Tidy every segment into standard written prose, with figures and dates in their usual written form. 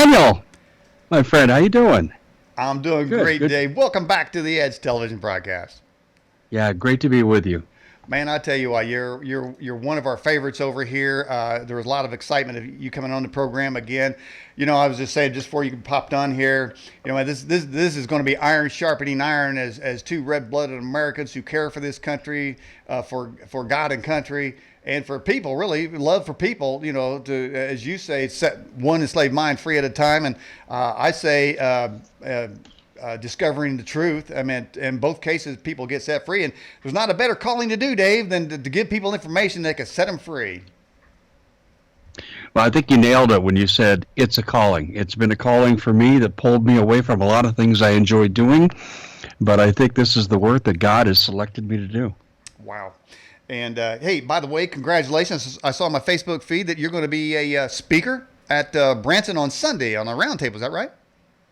Daniel, my friend, how you doing? I'm doing Good, great, good. Dave. Welcome back to the Edge Television broadcast. Yeah, great to be with you. Man, I tell you what, you're one of our favorites over here. There was a lot of excitement of you coming on the program again. I was just saying just before you popped on here, this is going to be iron sharpening iron as two red-blooded Americans who care for this country, for God and country, and for people, really love for people. To, as you say, set one enslaved mind free at a time, and I say. Discovering the truth. I mean, in both cases, people get set free. And there's not a better calling to do, Dave, than to give people information that can set them free. Well, I think you nailed it when you said it's a calling. It's been a calling for me that pulled me away from a lot of things I enjoy doing, but I think this is the work that God has selected me to do. Wow. And hey, by the way, congratulations. I saw on my Facebook feed that you're going to be a speaker at Branson on Sunday on a roundtable. Is that right?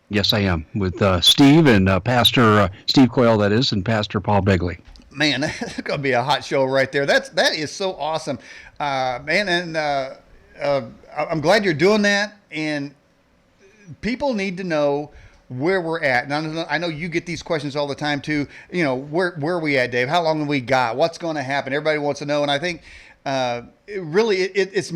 Yes, I am, with Steve and Pastor Steve Coyle, that is, and Pastor Paul Begley. Man, that's going to be a hot show right there. That is so awesome, man. And I'm glad you're doing that. And people need to know where we're at. Now, I know you get these questions all the time too. Where are we at, Dave? How long have we got? What's going to happen? Everybody wants to know. And I think it's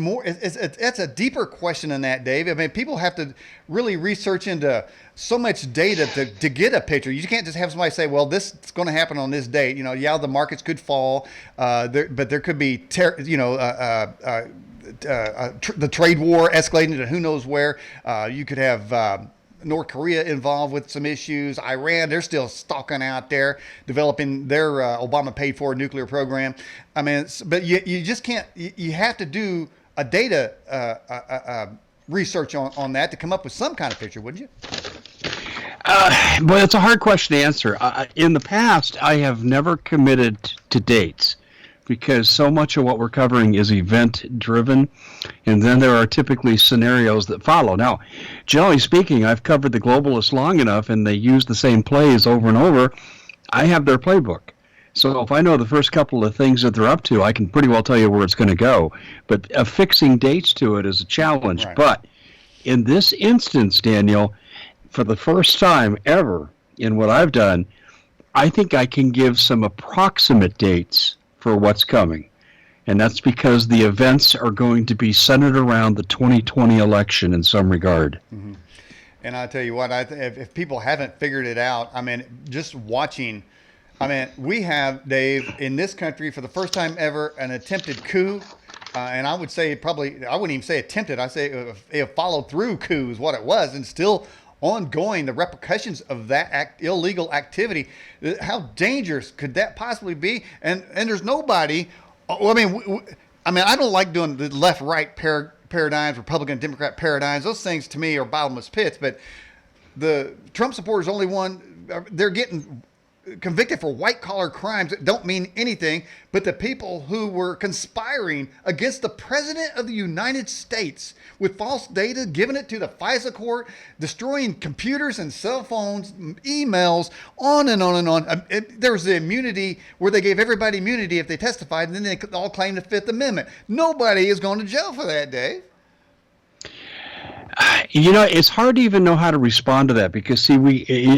a deeper question than that, Dave. I mean, people have to really research into so much data to get a picture. You can't just have somebody say, well, this is going to happen on this date. The markets could fall, but there could be, the trade war escalating to who knows where. You could have North Korea involved with some issues. Iran, they're still stalking out there, developing their Obama paid for nuclear program. I mean, but you just can't, you have to do a data research on that to come up with some kind of picture, wouldn't you? Well, it's a hard question to answer. In the past, I have never committed to dates because so much of what we're covering is event driven, and then there are typically scenarios that follow. Now, generally speaking, I've covered the globalists long enough and they use the same plays over and over. I have their playbook. So if I know the first couple of things that they're up to, I can pretty well tell you where it's going to go. But affixing dates to it is a challenge. Right. But in this instance, Daniel, for the first time ever in what I've done, I think I can give some approximate dates for what's coming. And that's because the events are going to be centered around the 2020 election in some regard. Mm-hmm. And I tell you what, if people haven't figured it out, I mean, just watching, I mean, we have, Dave, in this country for the first time ever, an attempted coup. And I would say probably, I wouldn't even say attempted. I say a followed through coup is what it was, and still ongoing, the repercussions of that illegal activity. How dangerous could that possibly be? And there's nobody. I mean, I don't like doing the left-right paradigms, Republican, Democrat paradigms. Those things to me are bottomless pits. But the Trump supporters only one. They're getting convicted for white-collar crimes that don't mean anything, but the people who were conspiring against the President of the United States with false data, giving it to the FISA court, destroying computers and cell phones, emails, on and on and on. There was the immunity where they gave everybody immunity if they testified, and then they all claimed the Fifth Amendment. Nobody is going to jail for that, Dave. It's hard to even know how to respond to that because, see,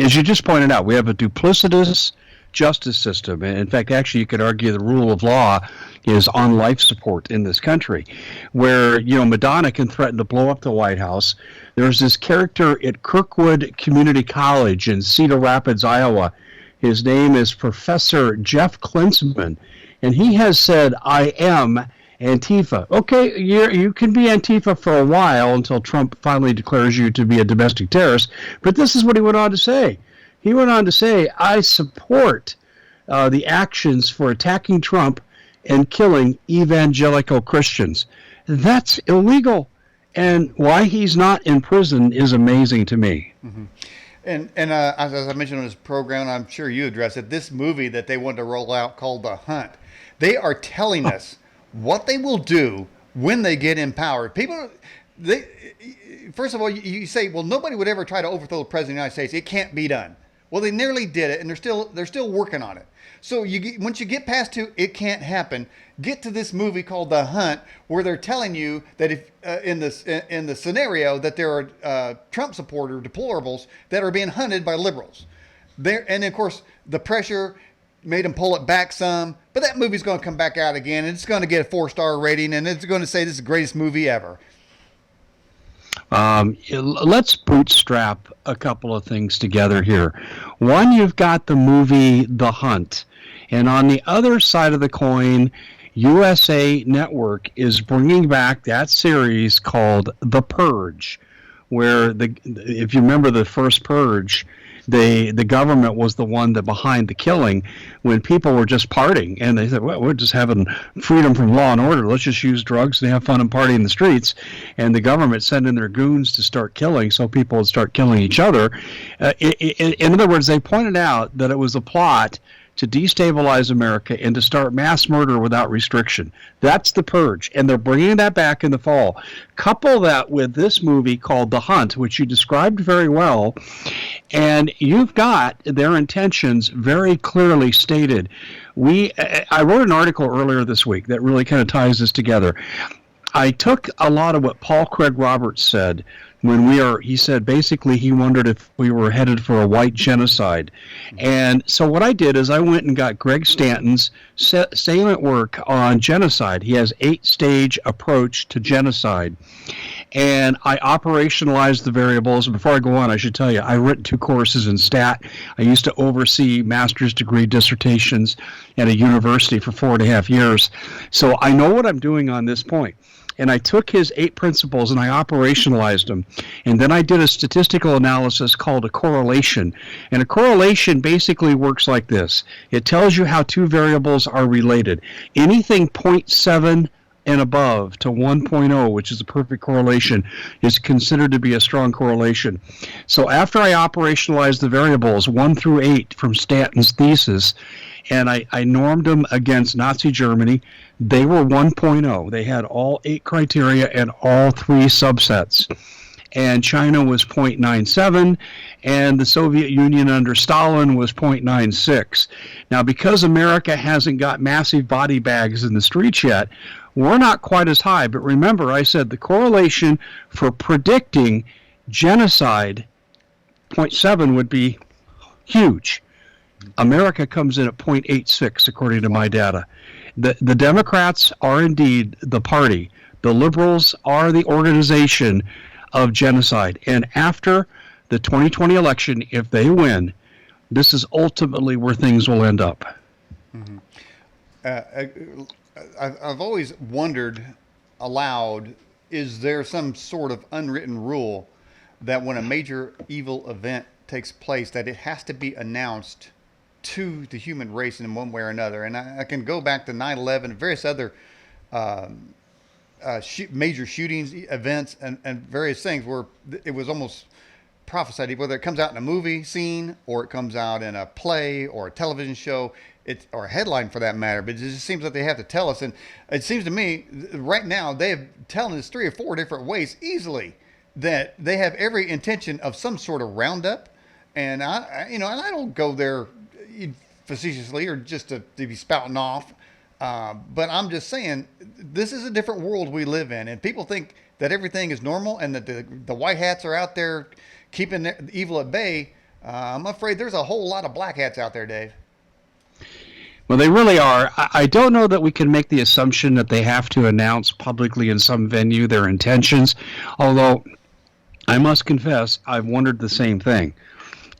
as you just pointed out, we have a duplicitous justice system. And in fact, actually, you could argue the rule of law is on life support in this country, where, Madonna can threaten to blow up the White House. There's this character at Kirkwood Community College in Cedar Rapids, Iowa. His name is Professor Jeff Klinsman, and he has said, I am Antifa. Okay, you can be Antifa for a while until Trump finally declares you to be a domestic terrorist, but this is what he went on to say. He went on to say, I support the actions for attacking Trump and killing evangelical Christians. That's illegal. And why he's not in prison is amazing to me. Mm-hmm. And as I mentioned on this program, I'm sure you addressed it, this movie that they wanted to roll out called The Hunt, they are telling us what they will do when they get in power. People, first of all, you say, well, nobody would ever try to overthrow the president of the United States. It can't be done. Well, they nearly did it, and they're still working on it. So once you get past to it can't happen, get to this movie called The Hunt, where they're telling you that if in the scenario that there are Trump supporter deplorables that are being hunted by liberals. There, and of course the pressure made them pull it back some, but that movie's going to come back out again, and it's going to get a 4-star rating, and it's going to say this is the greatest movie ever. Let's bootstrap a couple of things together here. One, you've got the movie The Hunt, and on the other side of the coin, USA Network is bringing back that series called The Purge, where if you remember the first Purge, the government was the one that behind the killing when people were just partying, and they said, well, we're just having freedom from law and order. Let's just use drugs and have fun and party in the streets. And the government sent in their goons to start killing, so people would start killing each other. In other words, they pointed out that it was a plot to destabilize America and to start mass murder without restriction. That's the Purge, and they're bringing that back in the fall. Couple that with this movie called The Hunt, which you described very well, and you've got their intentions very clearly stated. I wrote an article earlier this week that really kind of ties this together. I took a lot of what Paul Craig Roberts said when he said basically he wondered if we were headed for a white genocide. And so what I did is I went and got Greg Stanton's salient work on genocide. He has 8-stage approach to genocide. And I operationalized the variables. Before I go on, I should tell you, I written 2 courses in stat. I used to oversee master's degree dissertations at a university for 4.5 years. So I know what I'm doing on this point. And I took his 8 principles and I operationalized them. And then I did a statistical analysis called a correlation. And a correlation basically works like this. It tells you how 2 variables are related. Anything 0.7 and above to 1.0, which is a perfect correlation, is considered to be a strong correlation. So after I operationalized the variables 1 through 8 from Stanton's thesis, and I normed them against Nazi Germany, they were 1.0. They had all 8 criteria and all 3 subsets. And China was 0.97, and the Soviet Union under Stalin was 0.96. Now, because America hasn't got massive body bags in the streets yet, we're not quite as high. But remember, I said the correlation for predicting genocide, 0.7 would be huge. America comes in at 0.86, according to my data. The Democrats are indeed the party. The liberals are the organization of genocide. And after the 2020 election, if they win, this is ultimately where things will end up. Mm-hmm. I've always wondered aloud, is there some sort of unwritten rule that when a major evil event takes place, that it has to be announced to the human race in one way or another? And I can go back to 9/11 and various other major shootings, events, and various things where it was almost prophesied, whether it comes out in a movie scene or it comes out in a play or a television show, or a headline for that matter. But it just seems that they have to tell us. And it seems to me right now they have telling us 3 or 4 different ways easily that they have every intention of some sort of roundup. And I don't go there facetiously or just to be spouting off. But I'm just saying, this is a different world we live in, and people think that everything is normal and that the white hats are out there keeping the evil at bay. I'm afraid there's a whole lot of black hats out there, Dave. Well, they really are. I don't know that we can make the assumption that they have to announce publicly in some venue their intentions, although I must confess I've wondered the same thing.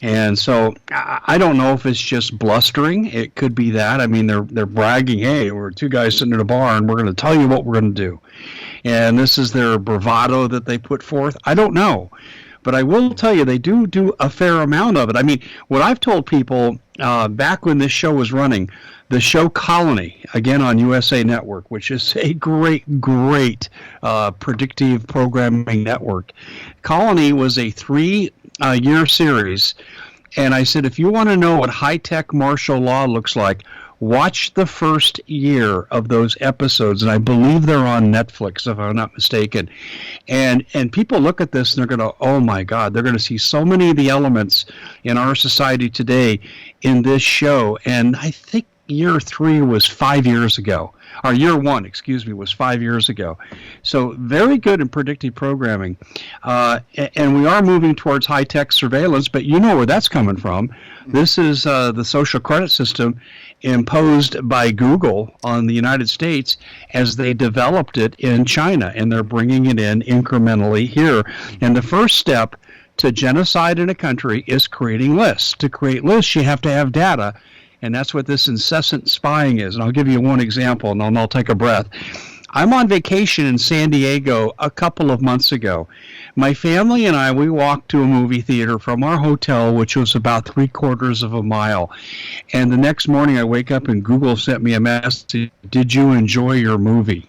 And so I don't know if it's just blustering. It could be that. I mean, they're bragging, hey, we're 2 guys sitting in a bar and we're going to tell you what we're going to do. And this is their bravado that they put forth. I don't know. But I will tell you, they do a fair amount of it. I mean, what I've told people back when this show was running, the show Colony, again on USA Network, which is a great predictive programming network. Colony was a 3-year series. And I said, if you want to know what high-tech martial law looks like, Watch the first year of those episodes, and I believe they're on Netflix, if I'm not mistaken. And people look at this and they're going to, oh my God, they're going to see so many of the elements in our society today in this show. And I think year 3 was 5 years ago, or year 1, excuse me, was 5 years ago. So very good in predictive programming. And we are moving towards high-tech surveillance, but you know where that's coming from. This is the social credit system imposed by Google on the United States as they developed it in China, and they're bringing it in incrementally here. And the first step to genocide in a country is creating lists. To create lists, you have to have data, and that's what this incessant spying is. And I'll give you one example, and then I'll take a breath. I'm on vacation in San Diego a couple of months ago. My family and I, we walked to a movie theater from our hotel, which was about 3/4 of a mile. And the next morning I wake up and Google sent me a message, "Did you enjoy your movie?"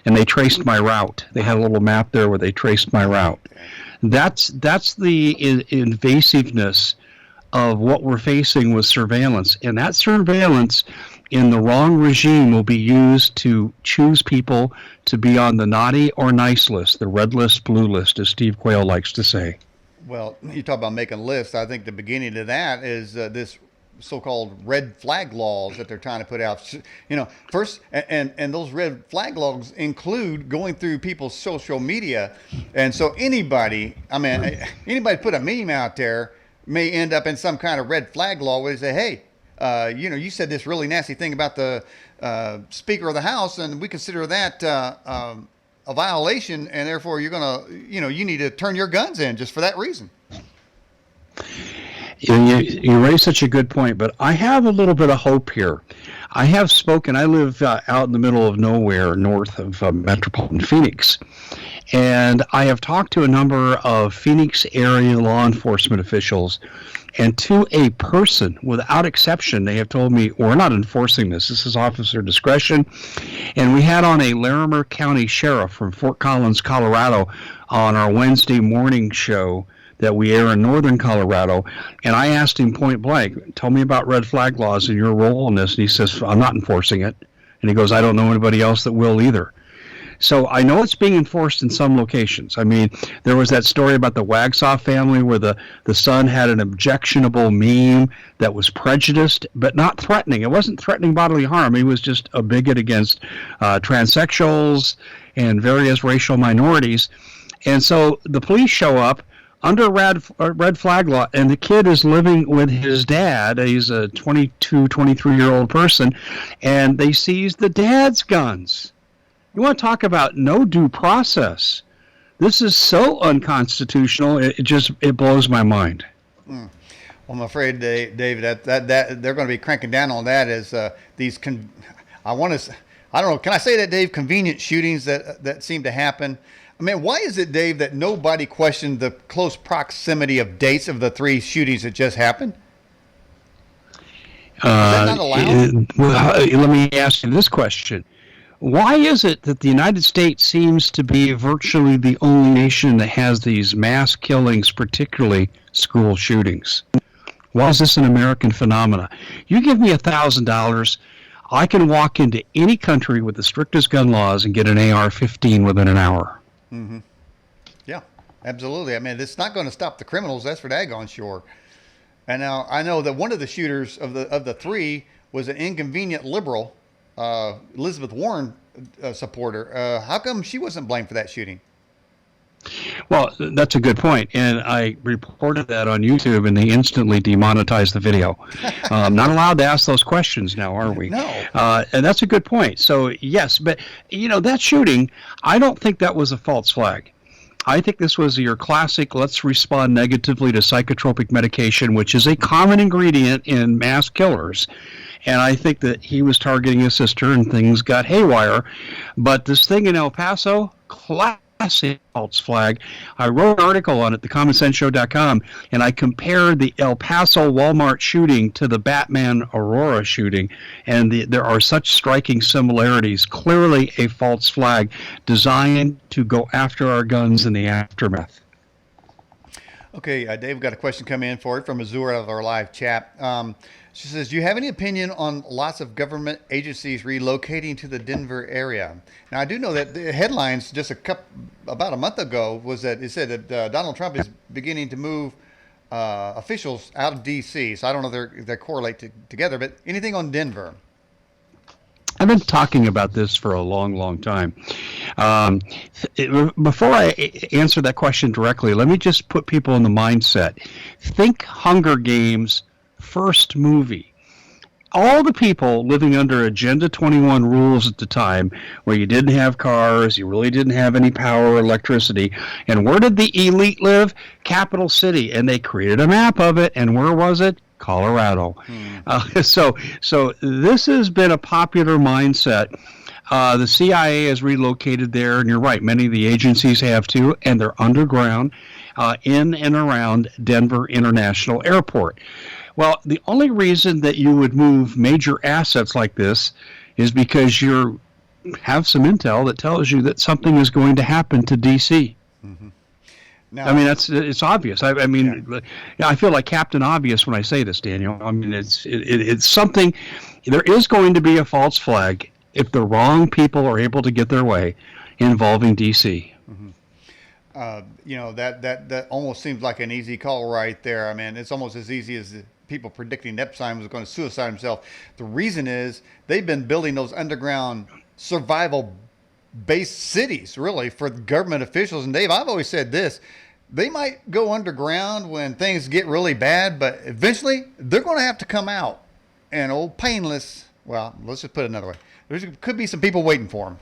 And they traced my route. They had a little map there where they traced my route. That's the invasiveness of what we're facing with surveillance. And that surveillance in the wrong regime will be used to choose people to be on the naughty or nice list, the red list, blue list, as Steve Quayle likes to say. Well, you talk about making lists. I think the beginning of that is this so-called red flag laws that they're trying to put out. You know, first, and those red flag laws include going through people's social media. And so anybody put a meme out there may end up in some kind of red flag law where they say, hey, you said this really nasty thing about the Speaker of the House, and we consider that a violation, and therefore you're going to, you need to turn your guns in just for that reason. You raise such a good point, but I have a little bit of hope here. I have spoken, I live out in the middle of nowhere north of metropolitan Phoenix, and I have talked to a number of Phoenix area law enforcement officials, and to a person, without exception, they have told me, we're not enforcing this. This is officer discretion. And we had on a Larimer County sheriff from Fort Collins, Colorado, on our Wednesday morning show that we air in northern Colorado. And I asked him point blank, tell me about red flag laws and your role in this. And he says, I'm not enforcing it. And he goes, I don't know anybody else that will either. So I know it's being enforced in some locations. I mean, there was that story about the Wagsaw family where the son had an objectionable meme that was prejudiced, but not threatening. It wasn't threatening bodily harm. He was just a bigot against transsexuals and various racial minorities. And so the police show up under red flag law, and the kid is living with his dad. He's a 22, 23-year-old person, and they seize the dad's guns. You want to talk about no due process? This is so unconstitutional. It blows my mind. Well, I'm afraid, David, that they're going to be cranking down on that as these. I don't know. Can I say that, Dave? Convenient shootings that seem to happen. I mean, why is it, Dave, that nobody questioned the close proximity of dates of the 3 shootings that just happened? Is that not allowed? Let me ask you this question. Why is it that the United States seems to be virtually the only nation that has these mass killings, particularly school shootings? Why is this an American phenomena? You give me $1,000, I can walk into any country with the strictest gun laws and get an AR-15 within an hour. Mm-hmm. Yeah, absolutely. I mean, it's not going to stop the criminals. That's for daggone sure. And now I know that one of the shooters of the 3 was an inconvenient liberal. Elizabeth Warren supporter. How come she wasn't blamed for that shooting? Well, that's a good point, and I reported that on YouTube, and they instantly demonetized the video. Not allowed to ask those questions now, are we? No. And that's a good point. So, yes, but, that shooting, I don't think that was a false flag. I think this was your classic, let's respond negatively to psychotropic medication, which is a common ingredient in mass killers. And I think that he was targeting his sister and things got haywire. But this thing in El Paso, classic false flag. I wrote an article on it, thecommonsenseshow.com, and I compared the El Paso Walmart shooting to the Batman Aurora shooting. And there are such striking similarities. Clearly a false flag designed to go after our guns in the aftermath. Okay, Dave, we've got a question come in for it from Azure of our live chat. She says, "Do you have any opinion on lots of government agencies relocating to the Denver area?" Now, I do know that the headlines about a month ago was that it said that Donald Trump is beginning to move officials out of D.C. So I don't know if they correlate together, but anything on Denver? I've been talking about this for a long, long time. Before I answer that question directly, let me just put people in the mindset. Think Hunger Games first movie. All the people living under Agenda 21 rules at the time, where you didn't have cars, you really didn't have any power or electricity, and where did the elite live? Capital City, and they created a map of it, and where was it? Colorado. So this has been a popular mindset. The CIA has relocated there, and you're right, many of the agencies have too, and they're underground in and around Denver International Airport. Well, the only reason that you would move major assets like this is because you have some intel that tells you that something is going to happen to D.C. Mm-hmm. Now, I mean, it's obvious. I mean, yeah. I feel like Captain Obvious when I say this, Daniel. I mean, it's something. There is going to be a false flag if the wrong people are able to get their way involving D.C. Mm-hmm. That almost seems like an easy call right there. I mean, it's almost as easy as the people predicting Epstein was going to suicide himself. The reason is they've been building those underground survival-based cities, really, for government officials. And Dave, I've always said this. They might go underground when things get really bad, but eventually they're going to have to come out. And old painless, well, let's just put it another way. There could be some people waiting for them.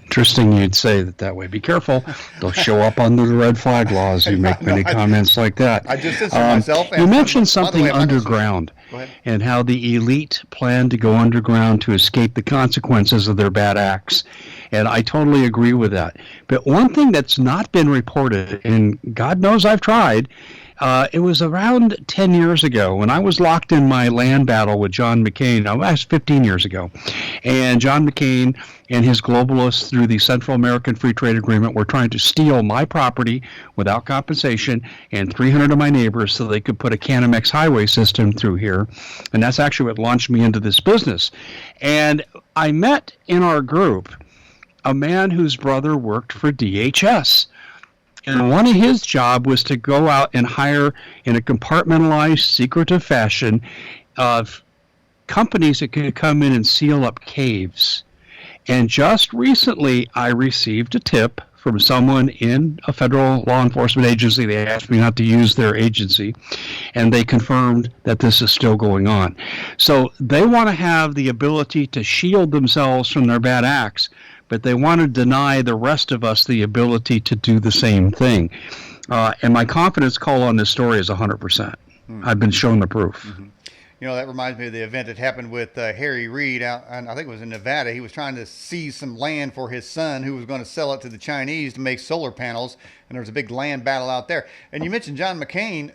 Interesting you'd say that way. Be careful. They'll show up under the red flag laws. You make many comments like that. I just censored myself. You mentioned something underground and how the elite plan to go underground to escape the consequences of their bad acts. And I totally agree with that. But one thing that's not been reported, and God knows I've tried, it was around 10 years ago when I was locked in my land battle with John McCain. That was 15 years ago. And John McCain and his globalists through the Central American Free Trade Agreement were trying to steal my property without compensation and 300 of my neighbors so they could put a Canamex highway system through here. And that's actually what launched me into this business. And I met in our group a man whose brother worked for DHS. And one of his job was to go out and hire in a compartmentalized, secretive fashion of companies that could come in and seal up caves. And just recently, I received a tip from someone in a federal law enforcement agency. They asked me not to use their agency, and they confirmed that this is still going on. So they want to have the ability to shield themselves from their bad acts, but they want to deny the rest of us the ability to do the same thing. And my confidence call on this story is 100%. I've been shown the proof. Mm-hmm. You know, that reminds me of the event that happened with Harry Reid out, and I think it was in Nevada. He was trying to seize some land for his son who was going to sell it to the Chinese to make solar panels, and there was a big land battle out there. And you mentioned John McCain.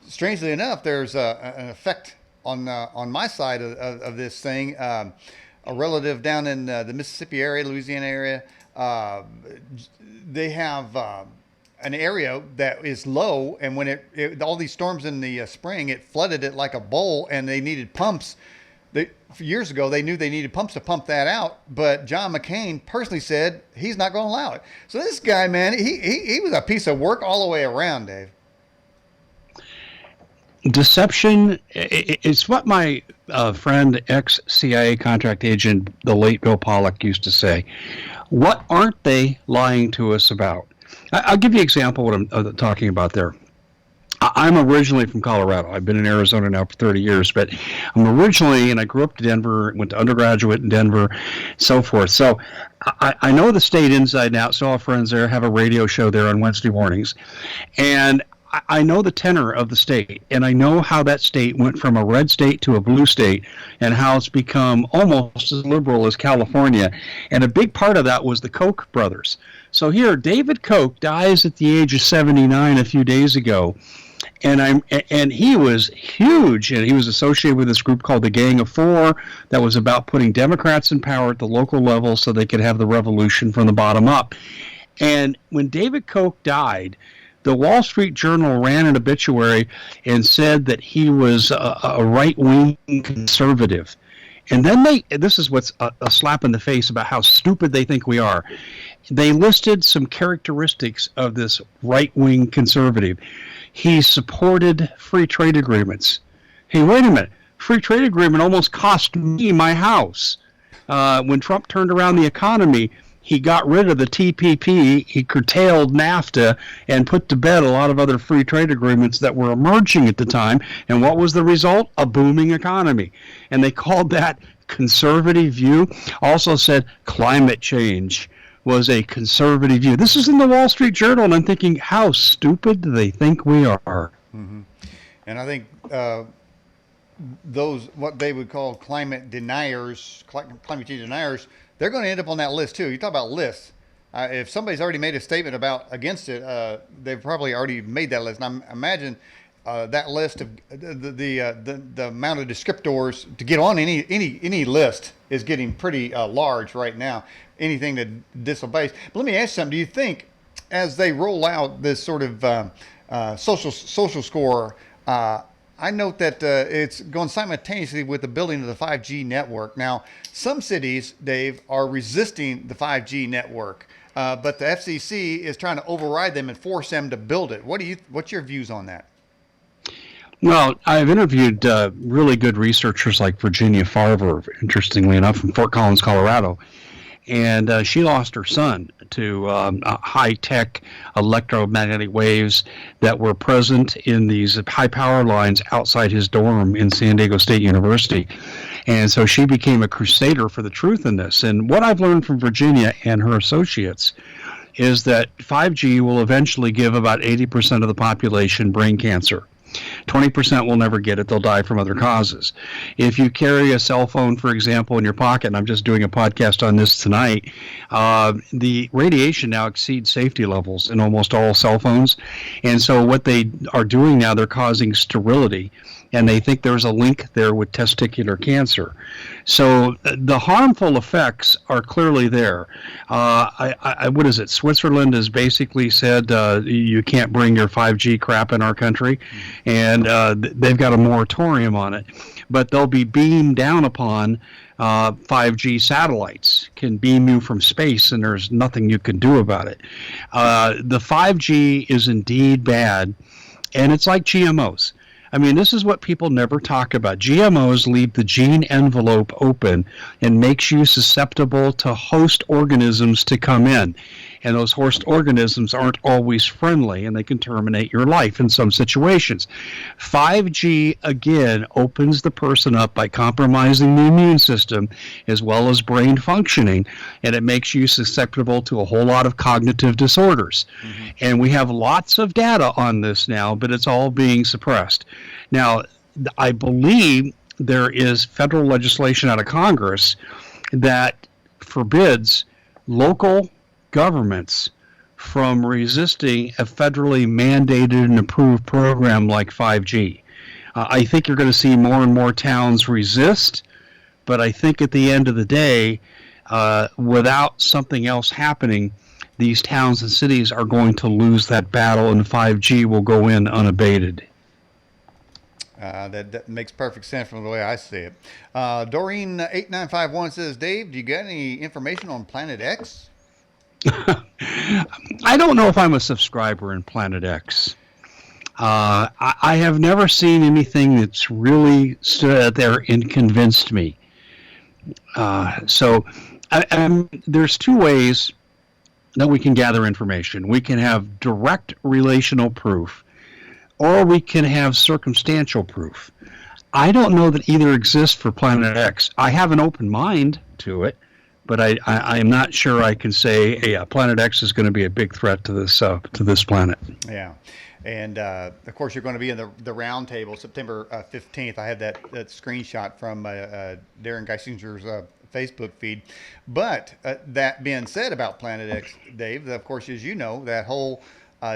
Strangely enough, there's an effect on my side of this thing. A relative down in the Mississippi area, Louisiana area, they have an area that is low, and when all these storms in the spring, it flooded it like a bowl, and they needed pumps. Years ago, they knew they needed pumps to pump that out, but John McCain personally said he's not going to allow it. So this guy, man, he was a piece of work all the way around, Dave. Deception, it's what my friend, ex-CIA contract agent, the late Bill Pollock, used to say. What aren't they lying to us about? I'll give you an example of what I'm talking about there. I'm originally from Colorado. I've been in Arizona now for 30 years, but I'm originally, and I grew up in Denver, went to undergraduate in Denver, so forth. So I know the state inside and out. So all friends there have a radio show there on Wednesday mornings. And I know the tenor of the state, and I know how that state went from a red state to a blue state, and how it's become almost as liberal as California. And a big part of that was the Koch brothers. So here, David Koch dies at the age of 79 a few days ago, and he was huge, and he was associated with this group called the Gang of Four that was about putting Democrats in power at the local level so they could have the revolution from the bottom up. And when David Koch died, The Wall Street Journal ran an obituary and said that he was a right-wing conservative. And then this is what's a slap in the face about how stupid they think we are. They listed some characteristics of this right-wing conservative. He supported free trade agreements. Hey, wait a minute. Free trade agreement almost cost me my house. When Trump turned around the economy, he got rid of the TPP, he curtailed NAFTA, and put to bed a lot of other free trade agreements that were emerging at the time. And what was the result? A booming economy. And they called that conservative view. Also said climate change was a conservative view. This is in the Wall Street Journal, and I'm thinking, how stupid do they think we are? Mm-hmm. And I think those, what they would call climate deniers, climate change deniers, they're going to end up on that list too. You talk about lists. If somebody's already made a statement against it, they've probably already made that list. And I imagine that list of the amount of descriptors to get on any list is getting pretty large right now. Anything that disobeys. But let me ask you something. Do you think as they roll out this sort of social score, I note that it's going simultaneously with the building of the 5G network. Now, some cities, Dave, are resisting the 5G network, but the FCC is trying to override them and force them to build it. What's your views on that? Well, I've interviewed really good researchers like Virginia Farver, interestingly enough, from Fort Collins, Colorado. And she lost her son to high-tech electromagnetic waves that were present in these high power lines outside his dorm in San Diego State University. And so she became a crusader for the truth in this. And what I've learned from Virginia and her associates is that 5G will eventually give about 80% of the population brain cancer. 20% will never get it. They'll die from other causes. If you carry a cell phone, for example, in your pocket, and I'm just doing a podcast on this tonight, the radiation now exceeds safety levels in almost all cell phones. And so what they are doing now, they're causing sterility. And they think there's a link there with testicular cancer. So the harmful effects are clearly there. What is it? Switzerland has basically said you can't bring your 5G crap in our country, and they've got a moratorium on it. But they'll be beamed down upon 5G satellites, can beam you from space, and there's nothing you can do about it. The 5G is indeed bad, and it's like GMOs. I mean, this is what people never talk about. GMOs leave the gene envelope open and makes you susceptible to host organisms to come in. And those host organisms aren't always friendly, and they can terminate your life in some situations. 5G, again, opens the person up by compromising the immune system as well as brain functioning, and it makes you susceptible to a whole lot of cognitive disorders. Mm-hmm. And we have lots of data on this now, but it's all being suppressed. Now, I believe there is federal legislation out of Congress that forbids local governments from resisting a federally mandated and approved program like 5G. I think you're going to see more and more towns resist, but I think at the end of the day, without something else happening, these towns and cities are going to lose that battle, and 5G will go in unabated. That makes perfect sense from the way I see it. Doreen 8951 says, Dave, do you got any information on Planet X? I don't know if I'm a subscriber in Planet X. I have never seen anything that's really stood out there and convinced me. There's two ways that we can gather information. We can have direct relational proof, or we can have circumstantial proof. I don't know that either exists for Planet X. I have an open mind to it, but I am not sure I can say, yeah, Planet X is going to be a big threat to this planet. Yeah. And, of course, you're going to be in the round table September 15th. I have that screenshot from Darren Geisinger's Facebook feed. But that being said about Planet X, Dave, of course, as you know, that whole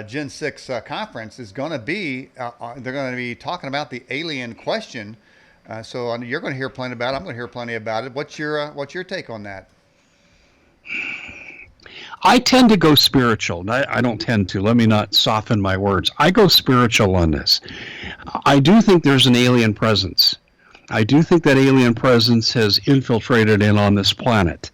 Gen 6 conference is going to be, they're going to be talking about the alien question. So you're going to hear plenty about it. I'm going to hear plenty about it. What's your take on that? I tend to go spiritual. I don't tend to. Let me not soften my words. I go spiritual on this. I do think there's an alien presence. I do think that alien presence has infiltrated in on this planet.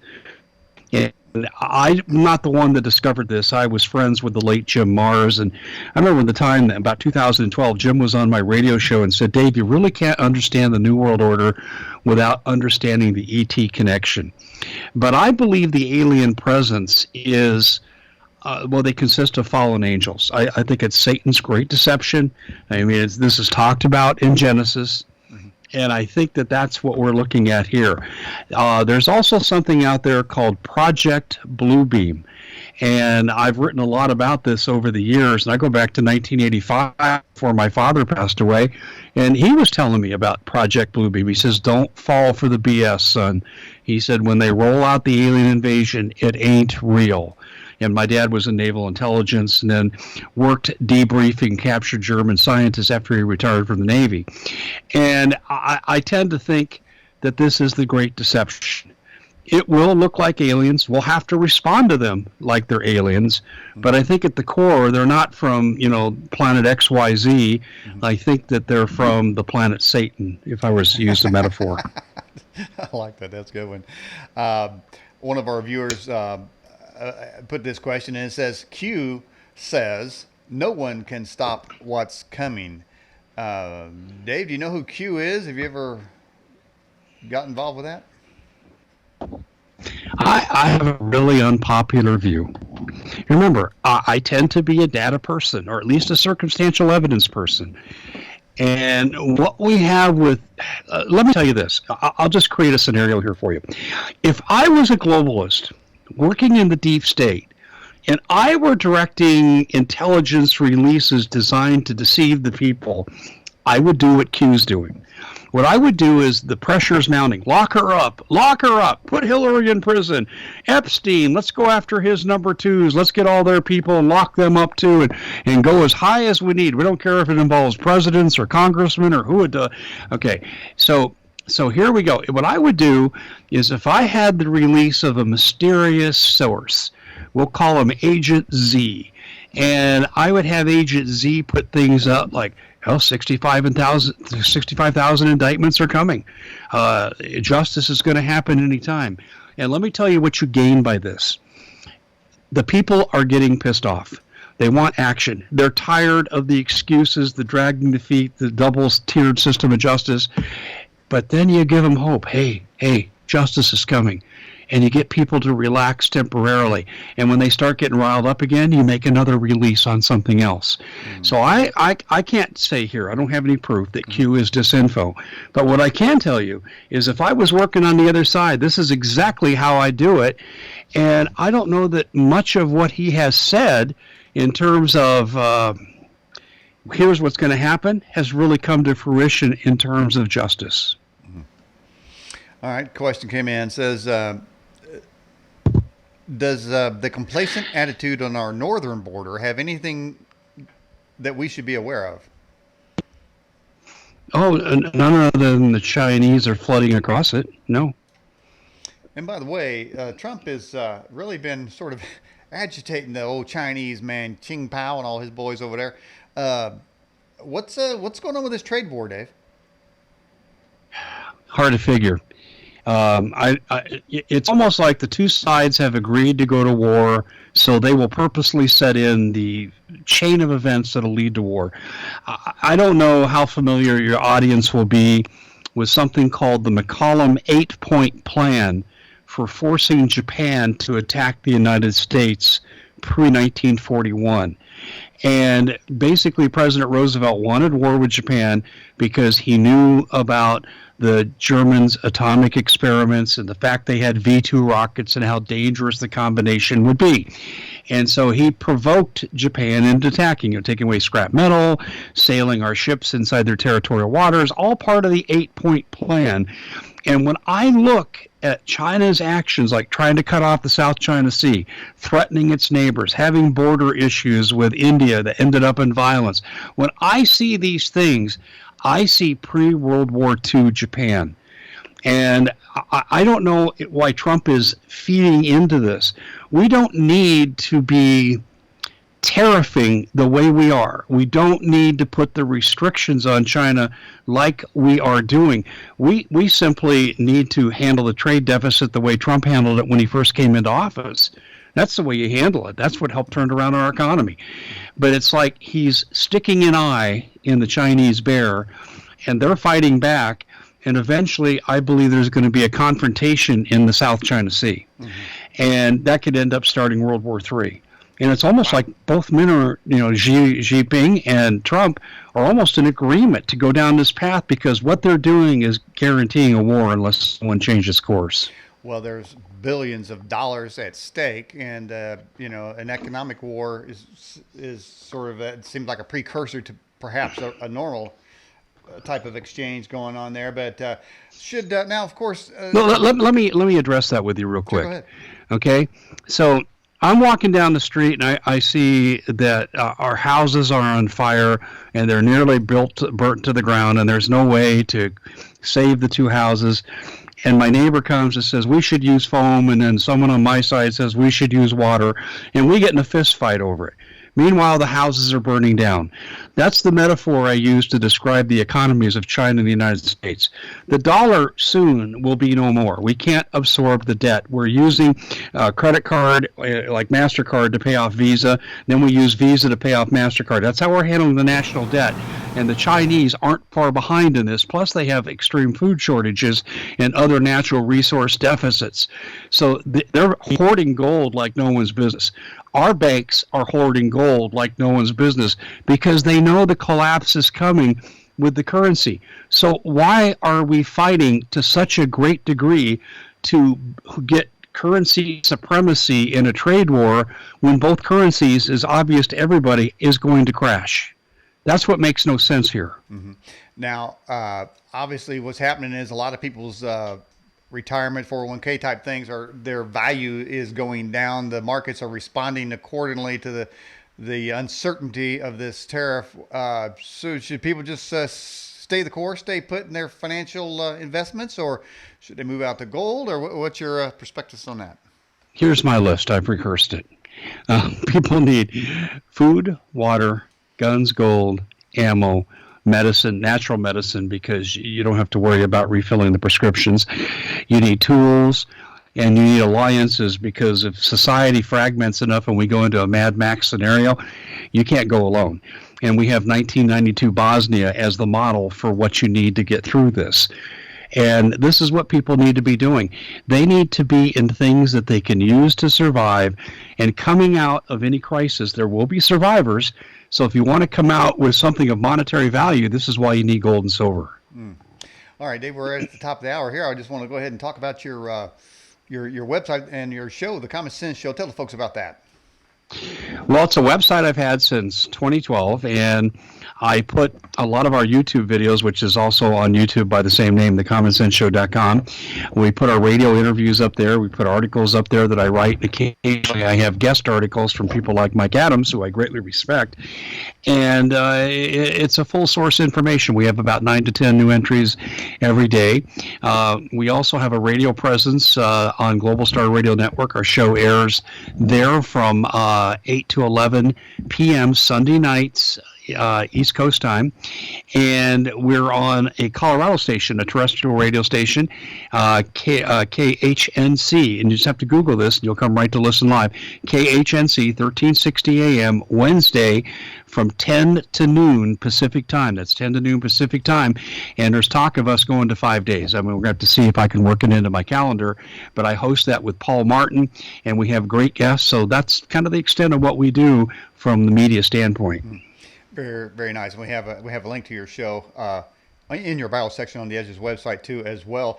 And I'm not the one that discovered this. I was friends with the late Jim Mars, and I remember the time, about 2012, Jim was on my radio show and said, Dave, you really can't understand the New World Order without understanding the ET connection. But I believe the alien presence is, they consist of fallen angels. I think it's Satan's great deception. I mean, this is talked about in Genesis. And I think that that's what we're looking at here. There's also something out there called Project Bluebeam. And I've written a lot about this over the years. And I go back to 1985 before my father passed away. And he was telling me about Project Bluebeam. He says, don't fall for the BS, son. He said, when they roll out the alien invasion, it ain't real. And my dad was in naval intelligence and then worked debriefing captured German scientists after he retired from the Navy. And I tend to think that this is the great deception. It will look like aliens. We'll have to respond to them like they're aliens. But I think at the core, they're not from, planet XYZ. I think that they're from the planet Satan, if I was to use the metaphor. I like that. That's a good one. One of our viewers put this question, and it says, Q says, no one can stop what's coming. Dave, do you know who Q is? Have you ever got involved with that? I have a really unpopular view. Remember, I tend to be a data person, or at least a circumstantial evidence person. And what we have with, let me tell you this. I'll just create a scenario here for you. If I was a globalist working in the deep state, and I were directing intelligence releases designed to deceive the people, I would do what Q's doing. What I would do is the pressure is mounting. Lock her up, put Hillary in prison. Epstein, let's go after his number twos. Let's get all their people and lock them up too and go as high as we need. We don't care if it involves presidents or congressmen or who it does. Okay, so here we go. What I would do is if I had the release of a mysterious source, we'll call him Agent Z, and I would have Agent Z put things up like, 65,000 indictments are coming. Justice is going to happen anytime. And let me tell you what you gain by this. The people are getting pissed off. They want action. They're tired of the excuses, the dragging the feet, the double-tiered system of justice. But then you give them hope. Hey, justice is coming. And you get people to relax temporarily. And when they start getting riled up again, you make another release on something else. So I can't say here, I don't have any proof that Q is disinfo. But what I can tell you is if I was working on the other side, this is exactly how I do it. And I don't know that much of what he has said in terms of here's what's going to happen has really come to fruition in terms of justice. All right, question came in. Says, does the complacent attitude on our northern border have anything that we should be aware of? Oh, none other than the Chinese are flooding across it. No. And by the way, Trump has really been sort of agitating the old Chinese man, Ching Pao and all his boys over there. What's going on with this trade war, Dave? Hard to figure. It's almost like the two sides have agreed to go to war, so they will purposely set in the chain of events that will lead to war. I don't know how familiar your audience will be with something called the McCollum 8-point plan for forcing Japan to attack the United States pre-1941. And basically, President Roosevelt wanted war with Japan because he knew about the Germans' atomic experiments and the fact they had V-2 rockets and how dangerous the combination would be. And so he provoked Japan into attacking, taking away scrap metal, sailing our ships inside their territorial waters, all part of the 8-point plan. And when I look at China's actions, like trying to cut off the South China Sea, threatening its neighbors, having border issues with India that ended up in violence, when I see these things, I see pre-World War II Japan. And I don't know why Trump is feeding into this. We don't need to be tariffing the way we are. We don't need to put the restrictions on China like we are doing. We simply need to handle the trade deficit the way Trump handled it when he first came into office. That's the way you handle it. That's what helped turn around our economy. But it's like he's sticking an eye in the Chinese bear, and they're fighting back. And eventually, I believe there's going to be a confrontation in the South China Sea. Mm-hmm. And that could end up starting World War III. And it's almost like both men are, Xi Jinping and Trump are almost in agreement to go down this path, because what they're doing is guaranteeing a war unless someone changes course. Well, there's billions of dollars at stake, and an economic war is sort of it seems like a precursor to perhaps a normal type of exchange going on there. But should now, of course, no, let me address that with you real quick. Sure, go ahead. Okay, so I'm walking down the street and I see that our houses are on fire and they're nearly burnt to the ground, and there's no way to save the two houses. And my neighbor comes and says, we should use foam. And then someone on my side says, we should use water. And we get in a fist fight over it. Meanwhile, the houses are burning down. That's the metaphor I use to describe the economies of China and the United States. The dollar soon will be no more. We can't absorb the debt. We're using credit card like MasterCard to pay off Visa. Then we use Visa to pay off MasterCard. That's how we're handling the national debt. And the Chinese aren't far behind in this. Plus, they have extreme food shortages and other natural resource deficits. So they're hoarding gold like no one's business. Our banks are hoarding gold like no one's business because they know the collapse is coming with the currency. So why are we fighting to such a great degree to get currency supremacy in a trade war when both currencies, is obvious to everybody, is going to crash? That's what makes no sense here. Mm-hmm. Now, obviously what's happening is a lot of people's retirement 401k type things their value is going down. The markets are responding accordingly to the uncertainty of this tariff. So should people just stay the course, stay put in their financial investments, or should they move out to gold, or what's your perspectives on that? Here's my list. I've rehearsed it. People need food, water, guns, gold, ammo, medicine, natural medicine, because you don't have to worry about refilling the prescriptions. You need tools, and you need alliances, because if society fragments enough and we go into a Mad Max scenario, you can't go alone. And we have 1992 Bosnia as the model for what you need to get through this. And this is what people need to be doing. They need to be in things that they can use to survive. And coming out of any crisis, there will be survivors. So if you want to come out with something of monetary value, this is why you need gold and silver. Mm. All right, Dave, we're at the top of the hour here. I just want to go ahead and talk about your website and your show, The Common Sense Show. Tell the folks about that. Well, it's a website I've had since 2012, and I put a lot of our YouTube videos, which is also on YouTube by the same name, thecommonsenseshow.com. We put our radio interviews up there. We put articles up there that I write. Occasionally, I have guest articles from people like Mike Adams, who I greatly respect. And it's a full source information. We have about 9 to 10 new entries every day. We also have a radio presence on Global Star Radio Network. Our show airs there from 8 to 11 p.m. Sunday nights, East Coast time, and we're on a Colorado station, a terrestrial radio station, KHNC, and you just have to Google this and you'll come right to listen live. KHNC, 1360 AM, Wednesday from 10 to noon Pacific time. That's 10 to noon Pacific time, and there's talk of us going to 5 days. I mean, we're going to have to see if I can work it into my calendar, but I host that with Paul Martin, and we have great guests, so that's kind of the extent of what we do from the media standpoint. Very, very nice. We have a link to your show in your bio section on the Edge's website too, as well.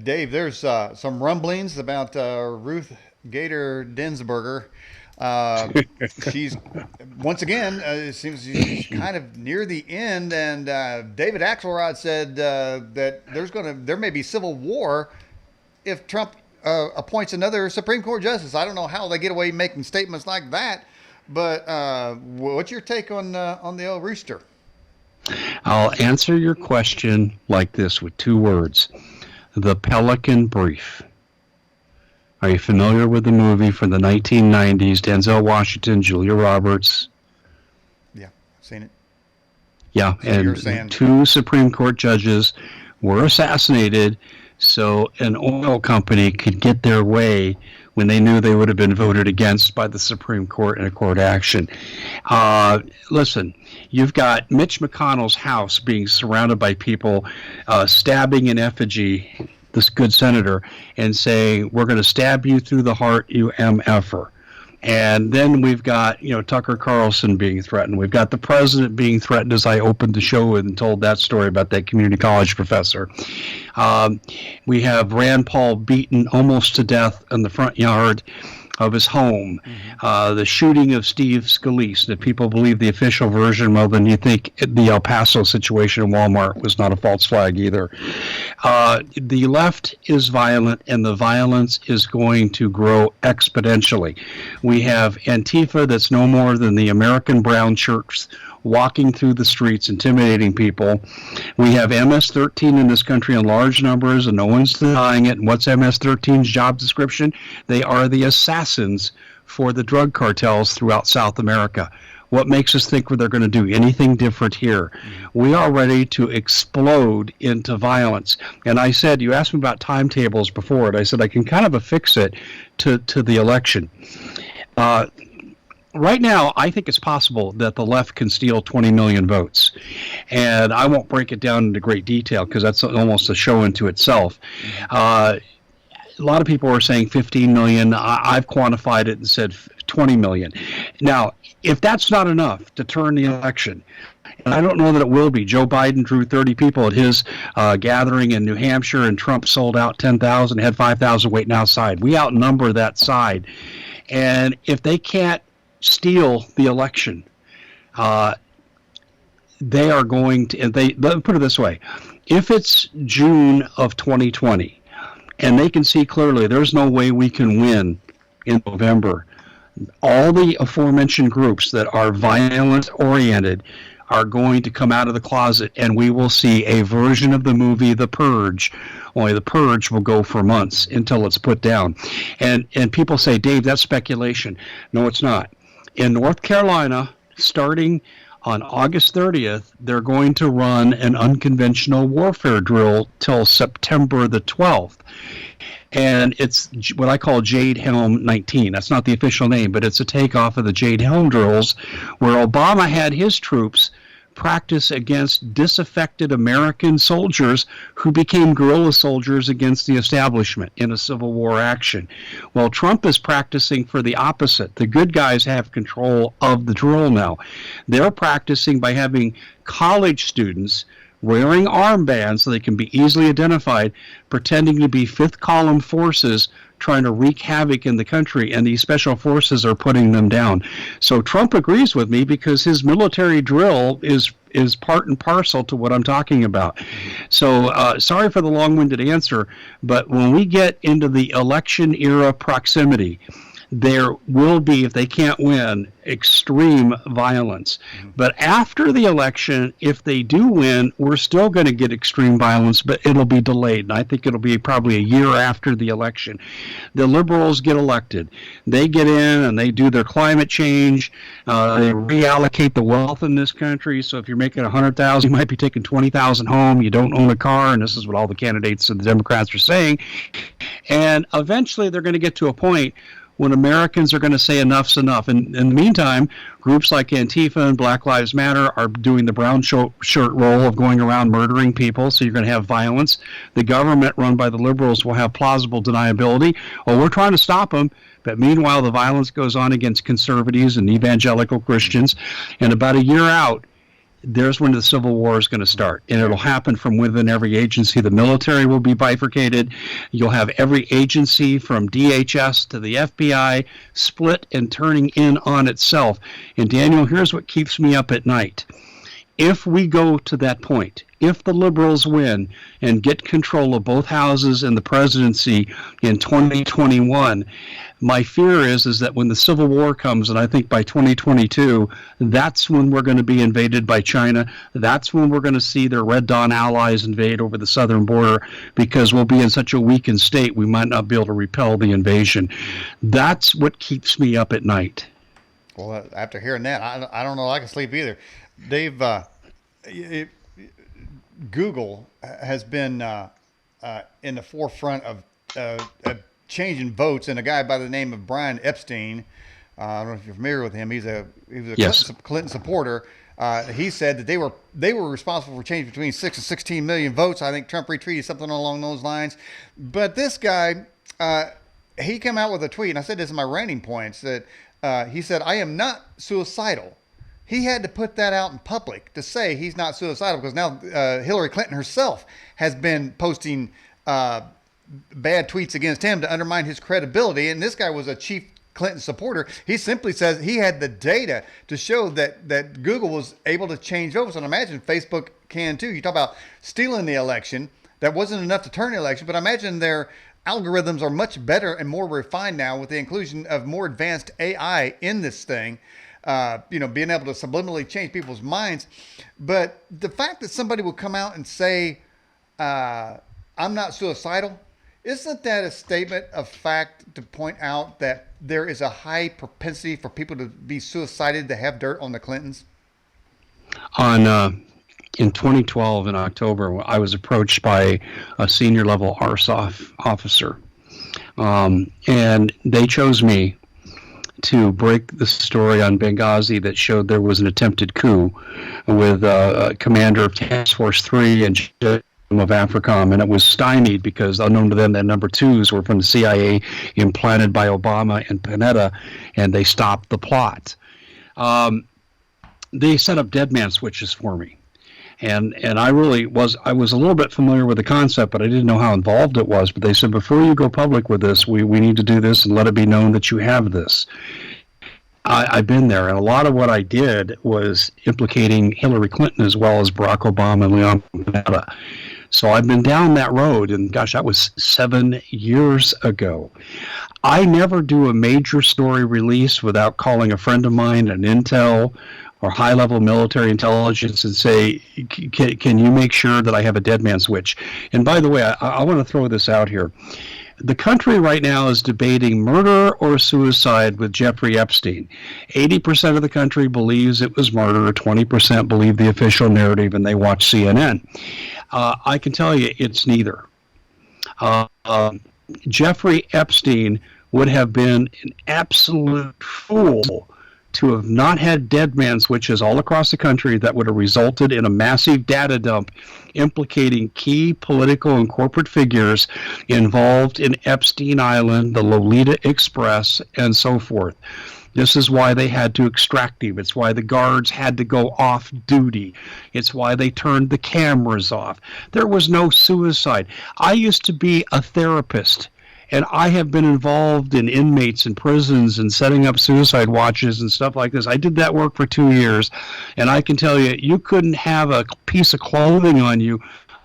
Dave, there's some rumblings about Ruth Gator Dinsberger. She's once again it seems she's kind of near the end, and David Axelrod said that there may be civil war if Trump appoints another Supreme Court justice. I don't know how they get away making statements like that. But what's your take on the old rooster? I'll answer your question like this with 2 words. The Pelican Brief. Are you familiar with the movie from the 1990s? Denzel Washington, Julia Roberts. Yeah, seen it. Yeah, So you're and saying 2 Supreme Court judges were assassinated so an oil company could get their way when they knew they would have been voted against by the Supreme Court in a court action. Listen, you've got Mitch McConnell's house being surrounded by people stabbing in effigy this good senator and saying, we're going to stab you through the heart, you MFer. And then we've got, Tucker Carlson being threatened. We've got the president being threatened, as I opened the show with and told that story about that community college professor. We have Rand Paul beaten almost to death in the front yard of his home. The shooting of Steve Scalise, that people believe the official version, well, then you think the El Paso situation in Walmart was not a false flag either. The left is violent, and the violence is going to grow exponentially. We have Antifa that's no more than the American brown shirts walking through the streets, intimidating people. We have MS-13 in this country in large numbers, and no one's denying it. And what's MS-13's job description? They are the assassins for the drug cartels throughout South America. What makes us think they're going to do anything different here? We are ready to explode into violence. And I said, you asked me about timetables before, and I said I can kind of affix it to the election. Right now, I think it's possible that the left can steal 20 million votes. And I won't break it down into great detail because that's almost a show into itself. A lot of people are saying 15 million. I've quantified it and said 20 million. Now, if that's not enough to turn the election, and I don't know that it will be. Joe Biden drew 30 people at his gathering in New Hampshire, and Trump sold out 10,000, had 5,000 waiting outside. We outnumber that side. And if they can't steal the election, they are going to, and let me put it this way, if it's June of 2020 and they can see clearly there's no way we can win in November, all the aforementioned groups that are violent oriented are going to come out of the closet, and we will see a version of the movie The Purge. Only The Purge will go for months until it's put down. And people say, Dave, that's speculation. No, it's not. In North Carolina, starting on August 30th, they're going to run an unconventional warfare drill till September the 12th. And it's what I call Jade Helm 19. That's not the official name, but it's a takeoff of the Jade Helm drills where Obama had his troops practice against disaffected American soldiers who became guerrilla soldiers against the establishment in a Civil War action. Well, Trump is practicing for the opposite. The good guys have control of the drill now. They're practicing by having college students wearing armbands so they can be easily identified, pretending to be fifth column forces trying to wreak havoc in the country, and these special forces are putting them down. So Trump agrees with me because his military drill is part and parcel to what I'm talking about. So sorry for the long-winded answer, but when we get into the election era proximity, there will be, if they can't win, extreme violence. But after the election, if they do win, we're still going to get extreme violence, but it'll be delayed. And I think it'll be probably a year after the election. The liberals get elected. They get in and they do their climate change. They reallocate the wealth in this country. So if you're making $100,000, you might be taking $20,000 home. You don't own a car. And this is what all the candidates and the Democrats are saying. And eventually they're going to get to a point when Americans are going to say enough's enough. And in the meantime, groups like Antifa and Black Lives Matter are doing the brown shirt role of going around murdering people, so you're going to have violence. The government run by the liberals will have plausible deniability. Well, we're trying to stop them, but meanwhile the violence goes on against conservatives and evangelical Christians. And about a year out, there's when the Civil War is going to start, and it'll happen from within every agency. The military will be bifurcated. You'll have every agency from DHS to the FBI split and turning in on itself. And Daniel, here's what keeps me up at night. If we go to that point, if the liberals win and get control of both houses and the presidency in 2021, my fear is that when the Civil War comes, and I think by 2022, that's when we're going to be invaded by China. That's when we're going to see their Red Dawn allies invade over the southern border, because we'll be in such a weakened state we might not be able to repel the invasion. That's what keeps me up at night. Well, after hearing that, I don't know I can sleep either. They've Google has been in the forefront of changing votes, and a guy by the name of Brian Epstein, I don't know if you're familiar with him. He was a Yes. Clinton supporter. He said that they were responsible for changing between 6 and 16 million votes. I think Trump retweeted something along those lines. But this guy, he came out with a tweet, and I said this in my ranting points, that he said, "I am not suicidal." He had to put that out in public to say he's not suicidal, because now Hillary Clinton herself has been posting bad tweets against him to undermine his credibility. And this guy was a chief Clinton supporter. He simply says he had the data to show that Google was able to change votes. And I imagine Facebook can too. You talk about stealing the election. That wasn't enough to turn the election, but I imagine their algorithms are much better and more refined now with the inclusion of more advanced AI in this thing. Being able to subliminally change people's minds. But the fact that somebody will come out and say, I'm not suicidal, isn't that a statement of fact to point out that there is a high propensity for people to be suicided to have dirt on the Clintons? In 2012, in October, I was approached by a senior level RSOF officer, and they chose me to break the story on Benghazi that showed there was an attempted coup with commander of Task Force 3 and of AFRICOM, and it was stymied because, unknown to them, that number twos were from the CIA implanted by Obama and Panetta, and they stopped the plot. They set up dead man switches for me. And I was a little bit familiar with the concept, but I didn't know how involved it was. But they said, before you go public with this, we need to do this and let it be known that you have this. I've been there, and a lot of what I did was implicating Hillary Clinton as well as Barack Obama and Leon Panetta. So I've been down that road, and gosh, that was 7 years ago. I never do a major story release without calling a friend of mine, an intel or high-level military intelligence, and say, can you make sure that I have a dead man switch? And by the way, I want to throw this out here. The country right now is debating murder or suicide with Jeffrey Epstein. 80% of the country believes it was murder, 20% believe the official narrative, and they watch CNN. I can tell you it's neither. Jeffrey Epstein would have been an absolute fool to have not had dead man switches all across the country that would have resulted in a massive data dump implicating key political and corporate figures involved in Epstein Island, the Lolita Express, and so forth. This is why they had to extract him. It's why the guards had to go off duty. It's why they turned the cameras off. There was no suicide. I used to be a therapist, and I have been involved in inmates in prisons and setting up suicide watches and stuff like this. I did that work for 2 years, and I can tell you, you couldn't have a piece of clothing on you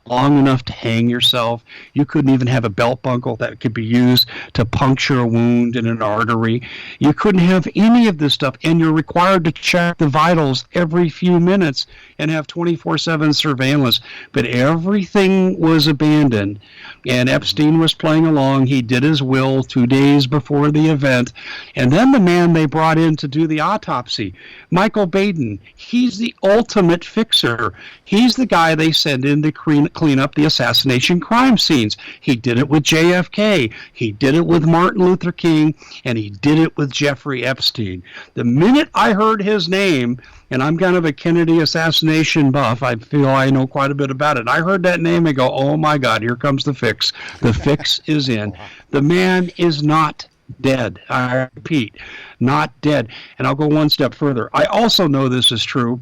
long enough to hang yourself. You couldn't even have a belt buckle that could be used to puncture a wound in an artery. You couldn't have any of this stuff, and you're required to check the vitals every few minutes and have 24/7 surveillance. But everything was abandoned, and Epstein was playing along. He did his will 2 days before the event, and then the man they brought in to do the autopsy, Michael Baden, he's the ultimate fixer. He's the guy they send in to clean up the assassination crime scenes. He did it with JFK. He did it with Martin Luther King, and he did it with Jeffrey Epstein. The minute I heard his name, and I'm kind of a Kennedy assassination buff, I feel I know quite a bit about it. I heard that name and go, oh my God, here comes the fix. The fix is in. The man is not dead. I repeat, not dead. And I'll go one step further. I also know this is true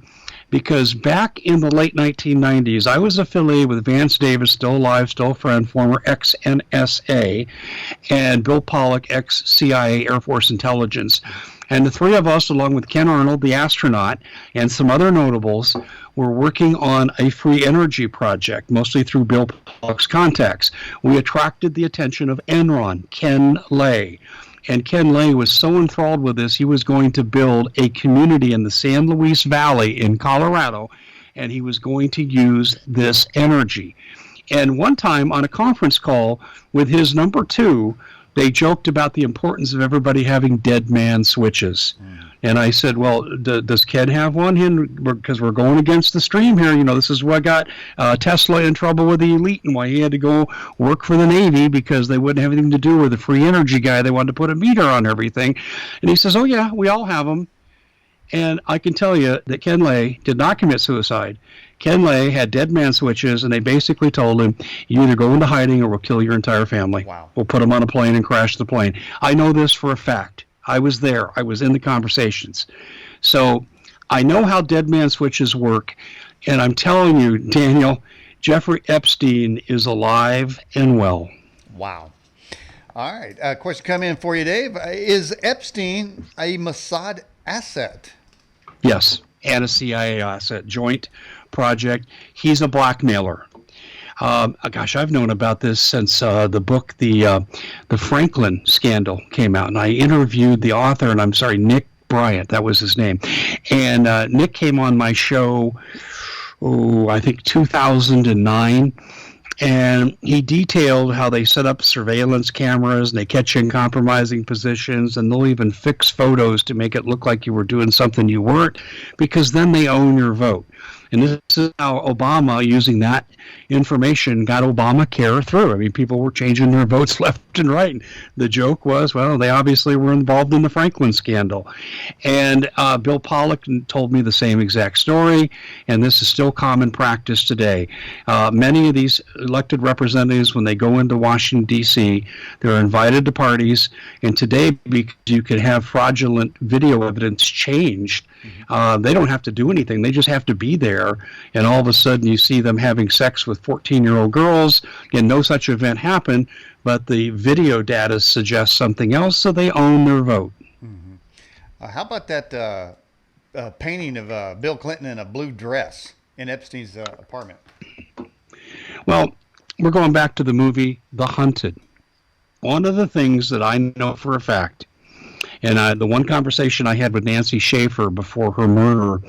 because back in the late 1990s, I was affiliated with Vance Davis, still alive, still a friend, former ex-NSA, and Bill Pollock, ex-CIA Air Force Intelligence. And the three of us, along with Ken Arnold, the astronaut, and some other notables, were working on a free energy project, mostly through Bill Pollock's contacts. We attracted the attention of Enron, Ken Lay. And Ken Lay was so enthralled with this, he was going to build a community in the San Luis Valley in Colorado, and he was going to use this energy. And one time on a conference call with his number two, they joked about the importance of everybody having dead man switches. And I said, well, does Ken have one? Because we're going against the stream here. You know, this is what got Tesla in trouble with the elite and why he had to go work for the Navy, because they wouldn't have anything to do with the free energy guy. They wanted to put a meter on everything. And he says, oh, yeah, we all have them. And I can tell you that Ken Lay did not commit suicide. Ken Lay had dead man switches, and they basically told him, you either go into hiding or we'll kill your entire family. Wow. We'll put him on a plane and crash the plane. I know this for a fact. I was there. I was in the conversations. So I know how dead man switches work. And I'm telling you, Daniel, Jeffrey Epstein is alive and well. Wow. All right. Question come in for you, Dave. Is Epstein a Mossad asset? Yes, and a CIA asset, joint project. He's a blackmailer. Gosh, I've known about this since the book, the Franklin scandal came out, and I interviewed the author, and I'm sorry, Nick Bryant, that was his name. And Nick came on my show, I think 2009, and he detailed how they set up surveillance cameras, and they catch you in compromising positions, and they'll even fix photos to make it look like you were doing something you weren't, because then they own your vote. And this is how Obama, using that information, got Obamacare through. I mean, people were changing their votes left and right. And the joke was, well, they obviously were involved in the Franklin scandal. And Bill Pollock told me the same exact story, and this is still common practice today. Many of these elected representatives, when they go into Washington, D.C., they're invited to parties, and today, because you can have fraudulent video evidence changed, they don't have to do anything. They just have to be there, and all of a sudden you see them having sex with 14-year-old girls, and no such event happened, but the video data suggests something else, so they own their vote. How about that painting of Bill Clinton in a blue dress in Epstein's apartment? Well, we're going back to the movie The Hunted. One of the things that I know for a fact, and the one conversation I had with Nancy Schaefer before her murder,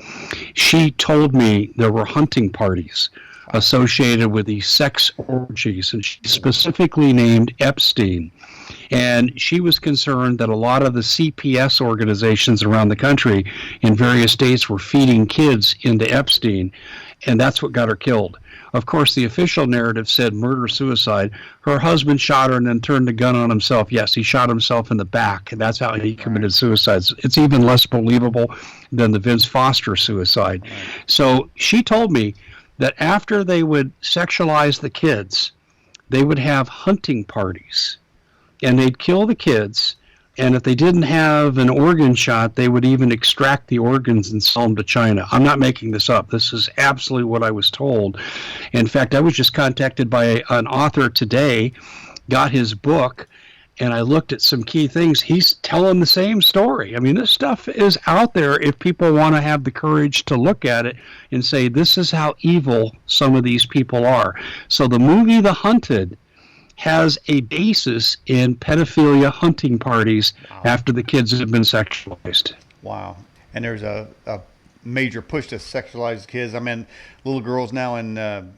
she told me there were hunting parties associated with these sex orgies, and she specifically named Epstein. And she was concerned that a lot of the CPS organizations around the country in various states were feeding kids into Epstein, and that's what got her killed. Of course, the official narrative said murder-suicide. Her husband shot her and then turned the gun on himself. Yes, he shot himself in the back, and that's how he committed suicide. It's even less believable than the Vince Foster suicide. So she told me that after they would sexualize the kids, they would have hunting parties, and they'd kill the kids, and if they didn't have an organ shot, they would even extract the organs and sell them to China. I'm not making this up. This is absolutely what I was told. In fact, I was just contacted by an author today, got his book, and I looked at some key things. He's telling the same story. I mean, this stuff is out there if people want to have the courage to look at it and say, this is how evil some of these people are. So the movie The Hunted has a basis in pedophilia hunting parties after the kids have been sexualized. Wow. And there's a major push to sexualize kids. I mean, little girls now in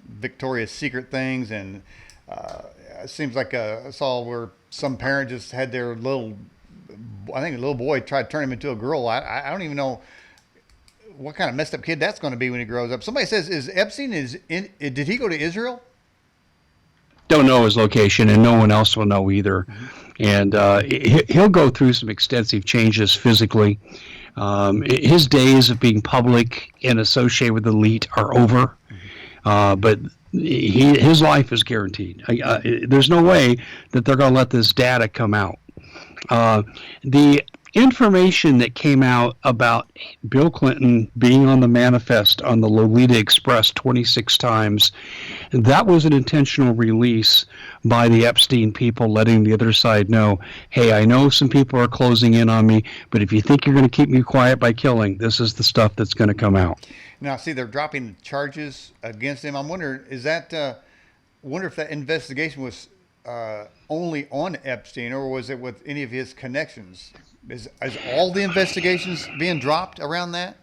Victoria's Secret things, and it seems like I saw where some parent just had their little, I think a little boy tried to turn him into a girl. I don't even know what kind of messed up kid that's going to be when he grows up. Somebody says, did he go to Israel? Don't know his location, and no one else will know either. And he'll go through some extensive changes physically. His days of being public and associated with the elite are over, but his life is guaranteed. There's no way that they're going to let this data come out. The information that came out about Bill Clinton being on the manifest on the Lolita Express 26 times, that was an intentional release by the Epstein people, letting the other side know, hey, I know some people are closing in on me, but if you think you're going to keep me quiet by killing, this is the stuff that's going to come out. Now, see, they're dropping charges against him. I'm wondering, wonder if that investigation was only on Epstein, or was it with any of his connections? Is all the investigations being dropped around that?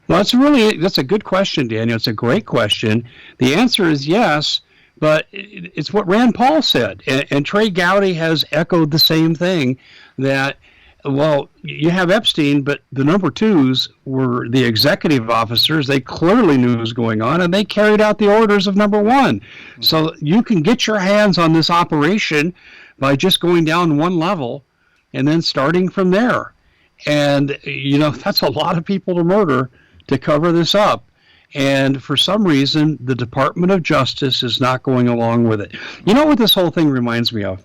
Well, that's a good question, Daniel. It's a great question. The answer is yes, but it's what Rand Paul said. And Trey Gowdy has echoed the same thing, that, well, you have Epstein, but the number twos were the executive officers. They clearly knew what was going on, and they carried out the orders of number one. Mm-hmm. So you can get your hands on this operation by just going down one level and then starting from there. And, that's a lot of people to murder to cover this up. And for some reason, the Department of Justice is not going along with it. You know what this whole thing reminds me of?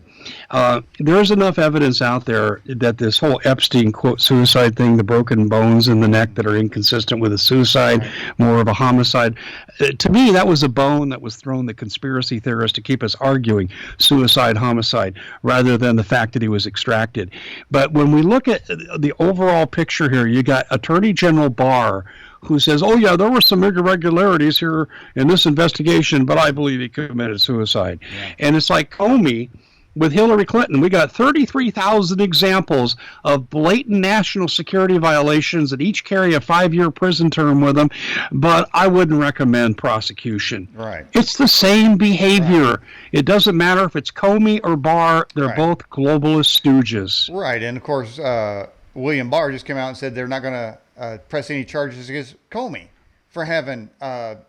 There's enough evidence out there that this whole Epstein, quote, suicide thing, the broken bones in the neck that are inconsistent with a suicide, more of a homicide. To me, that was a bone that was thrown the conspiracy theorists to keep us arguing suicide, homicide, rather than the fact that he was extracted. But when we look at the overall picture here, you got Attorney General Barr, who says, oh, yeah, there were some irregularities here in this investigation, but I believe he committed suicide. Yeah. And it's like Comey with Hillary Clinton. We got 33,000 examples of blatant national security violations that each carry a 5-year prison term with them, but I wouldn't recommend prosecution. Right. It's the same behavior. Right. It doesn't matter if it's Comey or Barr. They're right. both globalist stooges. Right. And, of course, William Barr just came out and said they're not going to press any charges against Comey for having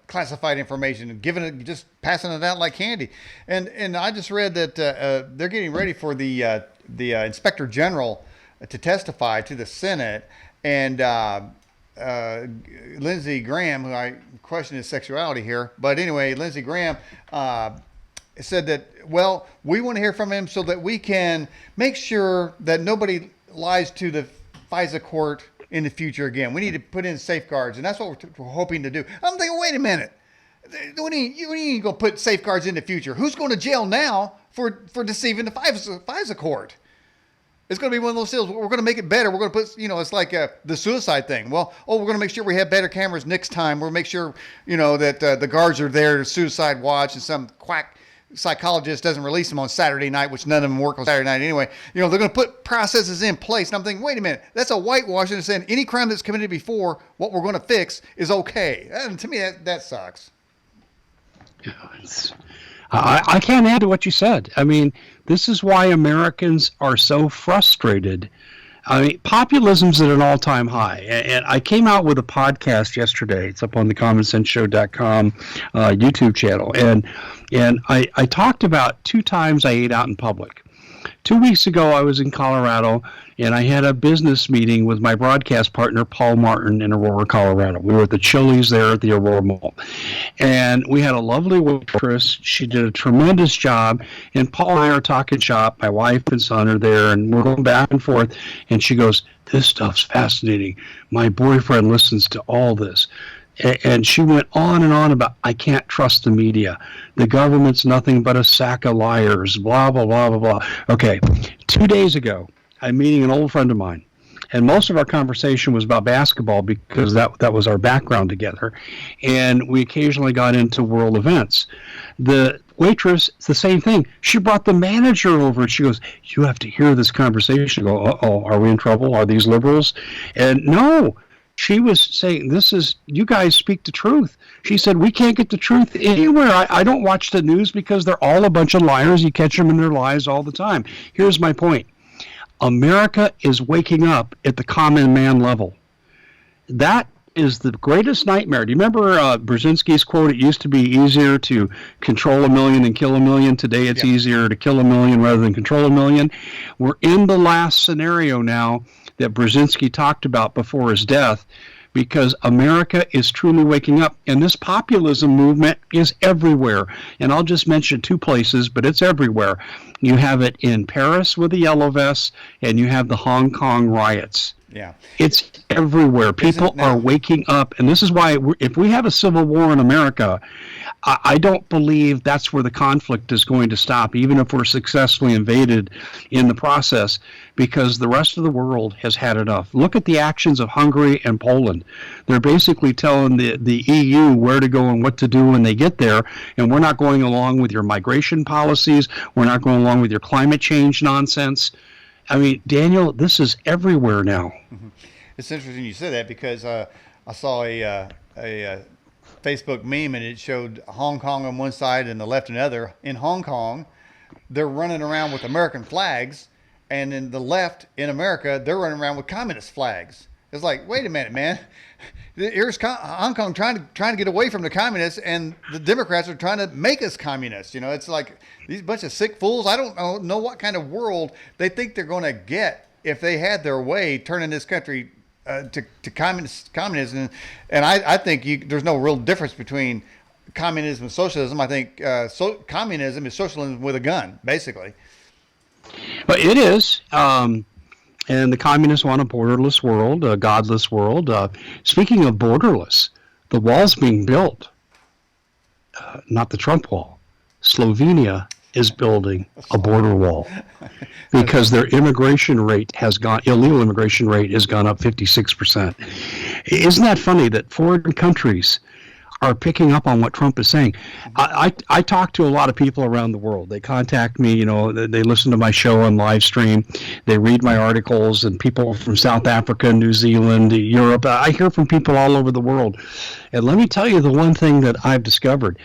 classified information and giving it, just passing it out like candy. And I just read that they're getting ready for the Inspector General to testify to the Senate, and Lindsey Graham, who I question his sexuality here, but anyway, Lindsey Graham said that, well, we want to hear from him so that we can make sure that nobody lies to the FISA court in the future again. We need to put in safeguards, and that's what we're hoping to do. I'm thinking, wait a minute. You ain't going to put safeguards in the future. Who's going to jail now for deceiving the FISA court? It's going to be one of those deals. We're going to make it better. We're going to put, it's like the suicide thing. Well, we're going to make sure we have better cameras next time. We'll make sure, that the guards are there to suicide watch, and some quack psychologist doesn't release them on Saturday night, which none of them work on Saturday night anyway. They're going to put processes in place. And I'm thinking, wait a minute, that's a whitewash, and saying any crime that's committed before, what we're going to fix is okay. And to me, that sucks. I can't add to what you said. I mean, this is why Americans are so frustrated. I mean, populism's at an all-time high, and I came out with a podcast yesterday. It's up on the commonsenseshow.com YouTube channel, and I talked about 2 times I ate out in public. 2 weeks ago, I was in Colorado, and I had a business meeting with my broadcast partner, Paul Martin, in Aurora, Colorado. We were at the Chili's there at the Aurora Mall. And we had a lovely waitress. She did a tremendous job. And Paul and I are talking shop. My wife and son are there, and we're going back and forth. And she goes, this stuff's fascinating. My boyfriend listens to all this. And she went on and on about, I can't trust the media. The government's nothing but a sack of liars, blah, blah, blah, blah, blah. Okay, 2 days ago, I'm meeting an old friend of mine. And most of our conversation was about basketball because that was our background together. And we occasionally got into world events. The waitress, it's the same thing. She brought the manager over and she goes, you have to hear this conversation. I go, uh-oh, are we in trouble? Are these liberals? And no. She was saying, you guys speak the truth. She said, we can't get the truth anywhere. I don't watch the news because they're all a bunch of liars. You catch them in their lies all the time. Here's my point. America is waking up at the common man level. That is the greatest nightmare. Do you remember Brzezinski's quote, it used to be easier to control 1 million than kill 1 million. Today it's easier to kill 1 million rather than control 1 million. We're in the last scenario now that Brzezinski talked about before his death, because America is truly waking up. And this populism movement is everywhere. And I'll just mention two places, but it's everywhere. You have it in Paris with the yellow vests, and you have the Hong Kong riots. Yeah. It's everywhere. People are waking up. And this is why if we have a civil war in America, I don't believe that's where the conflict is going to stop, even if we're successfully invaded in the process, because the rest of the world has had enough. Look at the actions of Hungary and Poland. They're basically telling the EU where to go and what to do when they get there, and we're not going along with your migration policies. We're not going along with your climate change nonsense. I mean, Daniel, this is everywhere now. Mm-hmm. It's interesting you said that, because I saw a Facebook meme, and it showed Hong Kong on one side and the left on the other. In Hong Kong, they're running around with American flags, and in the left in America, they're running around with communist flags. It's like, wait a minute, man. Here's Hong Kong trying to get away from the communists, and the Democrats are trying to make us communists. You know, it's like these bunch of sick fools. I don't know what kind of world they think they're going to get if they had their way, turning this country to communism. And I think there's no real difference between communism and socialism. I think communism is socialism with a gun, basically. But it is. And the communists want a borderless world, a godless world. Speaking of borderless, the wall's being built. Not the Trump wall. Slovenia is building a border wall because their immigration rate illegal immigration rate has gone up 56%. Isn't that funny that foreign countries are picking up on what Trump is saying? I talk to a lot of people around the world. They contact me, they listen to my show on live stream. They read my articles, and people from South Africa, New Zealand, Europe. I hear from people all over the world. And let me tell you the one thing that I've discovered.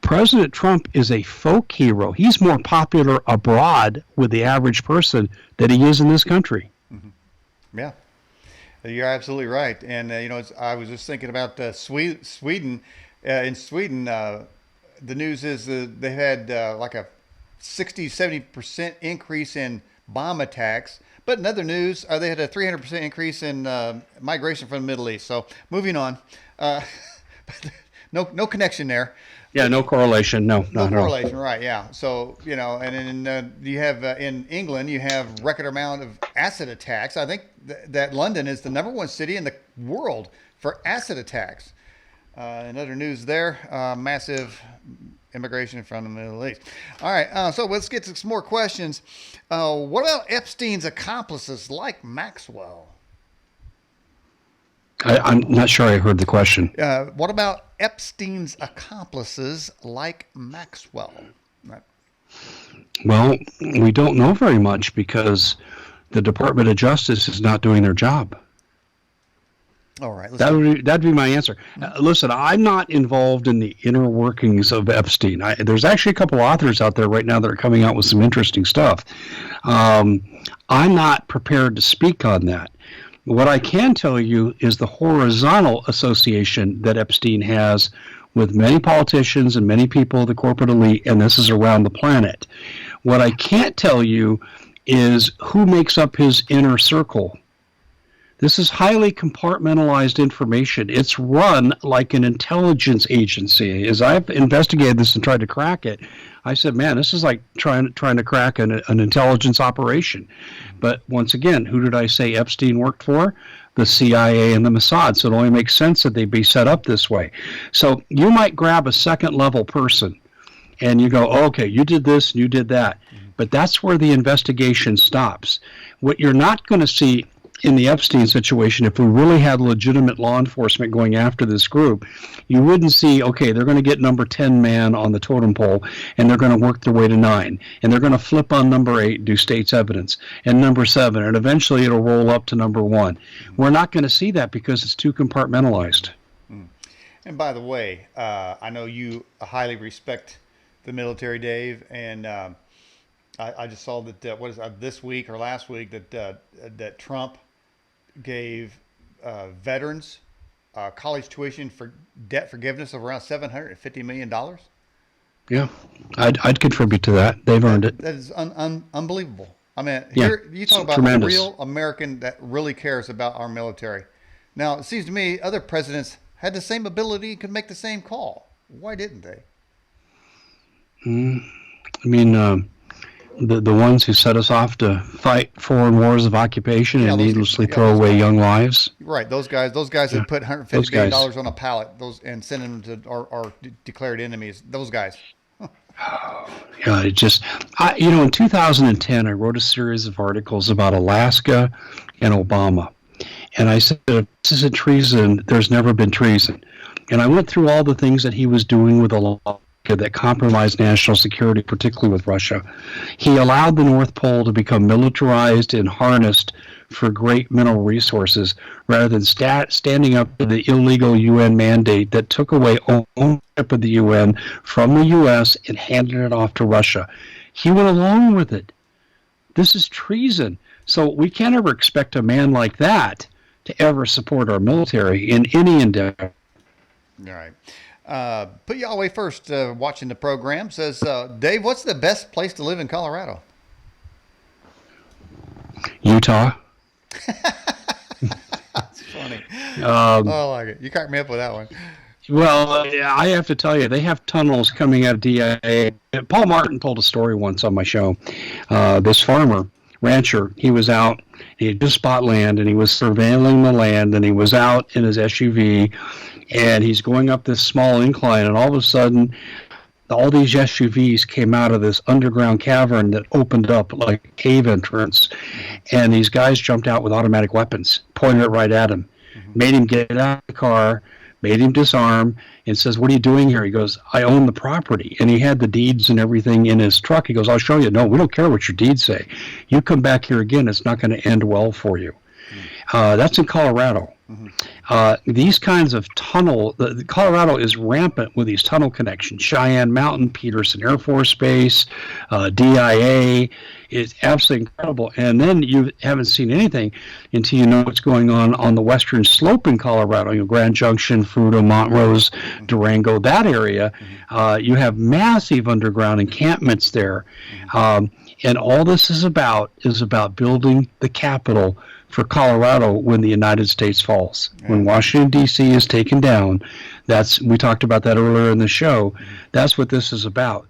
President Trump is a folk hero. He's more popular abroad with the average person than he is in this country. Mm-hmm. Yeah. You're absolutely right. And, I was just thinking about Sweden. In Sweden, the news is they had like a 70% increase in bomb attacks. But in other news, they had a 300% increase in migration from the Middle East. So moving on. No connection there. Yeah, no correlation. No correlation, right? Yeah. So and then you have in England, you have record amount of acid attacks. I think that London is the number one city in the world for acid attacks. In other news, there, massive immigration from the Middle East. All right. So let's get to some more questions. What about Epstein's accomplices like Maxwell? I'm not sure I heard the question. What about Epstein's accomplices like Maxwell? Right. Well, we don't know very much because the Department of Justice is not doing their job. All right. That'd be my answer. Listen, I'm not involved in the inner workings of Epstein. There's actually a couple authors out there right now that are coming out with some interesting stuff. I'm not prepared to speak on that. What I can tell you is the horizontal association that Epstein has with many politicians and many people of the corporate elite, and this is around the planet. What I can't tell you is who makes up his inner circle. This is highly compartmentalized information. It's run like an intelligence agency. As I've investigated this and tried to crack it, I said, man, this is like trying to crack an intelligence operation. But once again, who did I say Epstein worked for? The CIA and the Mossad. So it only makes sense that they'd be set up this way. So you might grab a second level person and you go, okay, you did this and you did that. But that's where the investigation stops. What you're not going to see in the Epstein situation, if we really had legitimate law enforcement going after this group, you wouldn't see, okay, they're going to get number 10 man on the totem pole, and they're going to work their way to 9, and they're going to flip on number 8, do state's evidence, and number 7, and eventually it'll roll up to number 1. We're not going to see that because it's too compartmentalized. And by the way, I know you highly respect the military, Dave, and I just saw that this week or last week that Trump gave veterans college tuition for debt forgiveness of around $750 million. Yeah, I'd contribute to that. They've earned it. That is unbelievable. I mean, yeah, here you talk about tremendous. a real American that really cares about our military. Now, it seems to me other presidents had the same ability, could make the same call. Why didn't they? I mean, the ones who set us off to fight foreign wars of occupation and needlessly throw away young lives. Right, those guys that put $150 billion on a pallet, those and send them to our declared enemies. Those guys. Yeah, it just, in 2010, I wrote a series of articles about Alaska and Obama. And I said, if this isn't treason, there's never been treason. And I went through all the things that he was doing with Alaska that compromised national security, particularly with Russia. He allowed the North Pole to become militarized and harnessed for great mineral resources rather than standing up to the illegal UN mandate that took away ownership of the UN from the U.S. and handed it off to Russia. He went along with it. This is treason. So we can't ever expect a man like that to ever support our military in any endeavor. All right. Put y'all away first watching the program. Says, Dave, what's the best place to live in Colorado? Utah. That's funny. I like it. You cracked me up with that one. Well, I have to tell you, they have tunnels coming out of DIA. Paul Martin told a story once on my show. This farmer, rancher, he was out, he had just bought land, and he was surveilling the land, and he was out in his SUV, and he's going up this small incline, and all of a sudden, all these SUVs came out of this underground cavern that opened up like a cave entrance, and these guys jumped out with automatic weapons, pointed it right at him, made him get out of the car, made him disarm, and says, "What are you doing here?" He goes, "I own the property." And he had the deeds and everything in his truck. He goes, "I'll show you." "No, we don't care what your deeds say. You come back here again, it's not going to end well for you." That's in Colorado. These kinds of Colorado is rampant with these tunnel connections. Cheyenne Mountain, Peterson Air Force Base, DIA is absolutely incredible. And then you haven't seen anything until you know what's going on the western slope in Colorado. Grand Junction, Fruita, Montrose, Durango, that area. You have massive underground encampments there. And all this is about building the capital for Colorado when the United States falls. When Washington, D.C. is taken down, we talked about that earlier in the show, that's what this is about.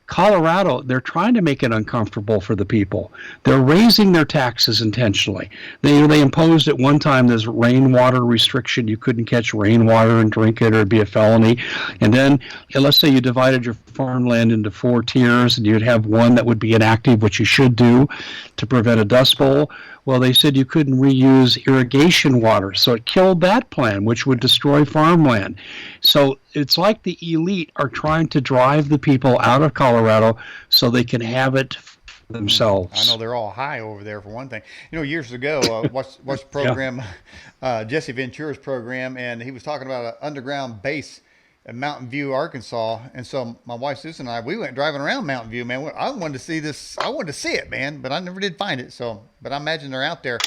Colorado, they're trying to make it uncomfortable for the people. They're raising their taxes intentionally. They imposed at one time this rainwater restriction. You couldn't catch rainwater and drink it or it'd be a felony. And then let's say you divided your farmland into 4 tiers and you'd have one that would be inactive, which you should do to prevent a dust bowl. Well, they said you couldn't reuse irrigation water, so it killed that plan, which would destroy farmland. So it's like the elite are trying to drive the people out of Colorado so they can have it for themselves. I know they're all high over there, for one thing. Years ago, watched the program, Jesse Ventura's program, and he was talking about an underground base in Mountain View, Arkansas. And so my wife Susan and I, we went driving around Mountain View, man. I wanted to see this. I wanted to see it, man, but I never did find it. But I imagine they're out there.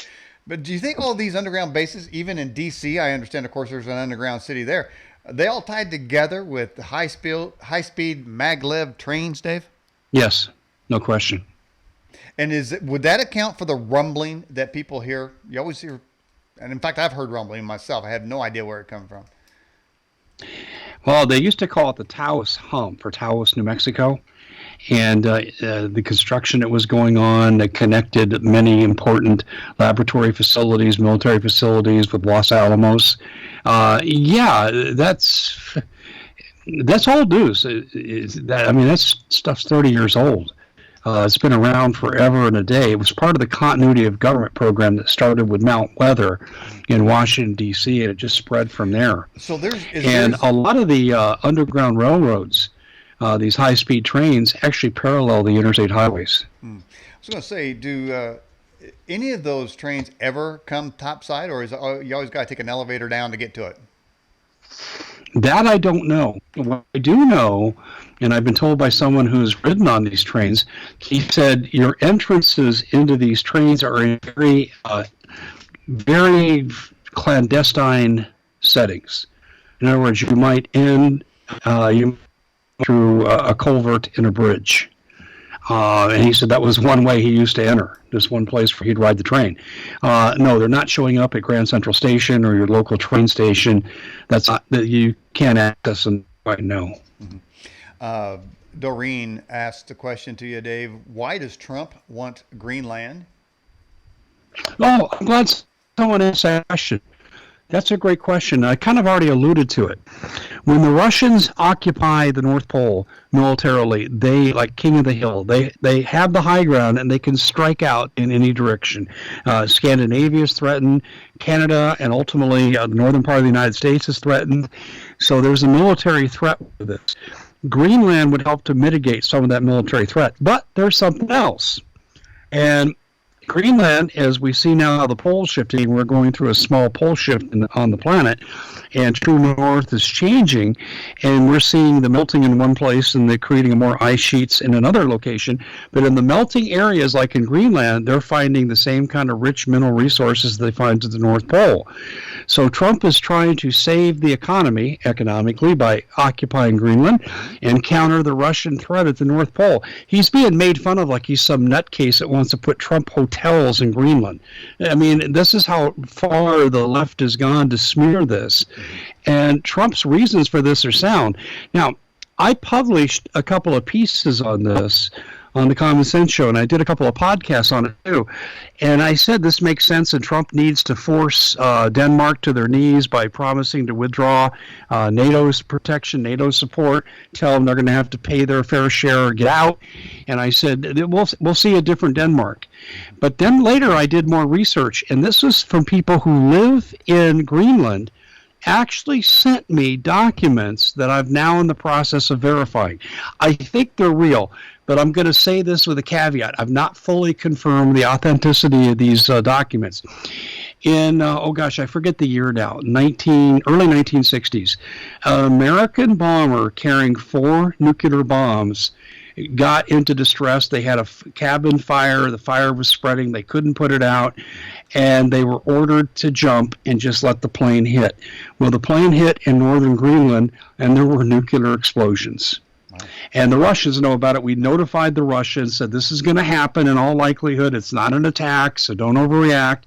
But do you think all these underground bases, even in D.C., I understand, of course, there's an underground city there, are they all tied together with high-speed maglev trains, Dave? Yes, no question. And would that account for the rumbling that people hear? You always hear, and in fact, I've heard rumbling myself. I have no idea where it comes from. Well, they used to call it the Taos Hump for Taos, New Mexico. And the construction that was going on that connected many important laboratory facilities, military facilities with Los Alamos. That's old news. That stuff's 30 years old. It's been around forever and a day. It was part of the continuity of government program that started with Mount Weather in Washington, D.C., and it just spread from there. So a lot of the underground railroads, these high-speed trains, actually parallel the interstate highways. I was going to say, do any of those trains ever come topside, or you always got to take an elevator down to get to it? That I don't know. What I do know, and I've been told by someone who's ridden on these trains, he said your entrances into these trains are in very, very clandestine settings. In other words, you might end through a culvert in a bridge. And he said that was one way he used to enter, just one place where he'd ride the train. No, they're not showing up at Grand Central Station or your local train station. That's not, that you can't access them right now. Doreen asked a question to you, Dave. Why does Trump want Greenland? Oh, I'm glad someone asked that question. That's a great question. I kind of already alluded to it. When the Russians occupy the North Pole militarily, they, like king of the hill, they have the high ground and they can strike out in any direction. Scandinavia is threatened, Canada, and ultimately the northern part of the United States is threatened. So there's a military threat with this. Greenland would help to mitigate some of that military threat, but there's something else. And Greenland, as we see now the pole shifting, we're going through a small pole shift on the planet, and true north is changing, and we're seeing the melting in one place and they're creating more ice sheets in another location. But in the melting areas, like in Greenland, they're finding the same kind of rich mineral resources they find at the North Pole. So Trump is trying to save the economy economically by occupying Greenland and counter the Russian threat at the North Pole. He's being made fun of like he's some nutcase that wants to put Trump hotels in Greenland. I mean, this is how far the left has gone to smear this. And Trump's reasons for this are sound. Now, I published a couple of pieces on this on the Common Sense Show, and I did a couple of podcasts on it too. And I said this makes sense, and Trump needs to force Denmark to their knees by promising to withdraw NATO's protection, NATO's support, tell them they're going to have to pay their fair share or get out. And I said, we'll see a different Denmark. But then later I did more research, and this was from people who live in Greenland, actually sent me documents that I'm now in the process of verifying. I think they're real, but I'm going to say this with a caveat. I've not fully confirmed the authenticity of these documents. In, I forget the year now, early 1960s, an American bomber carrying 4 nuclear bombs got into distress. They had a cabin fire. The fire was spreading. They couldn't put it out, and they were ordered to jump and just let the plane hit. Well, the plane hit in northern Greenland, and there were nuclear explosions. Wow. And the Russians know about it. We notified the Russians, said this is going to happen in all likelihood. It's not an attack, so don't overreact.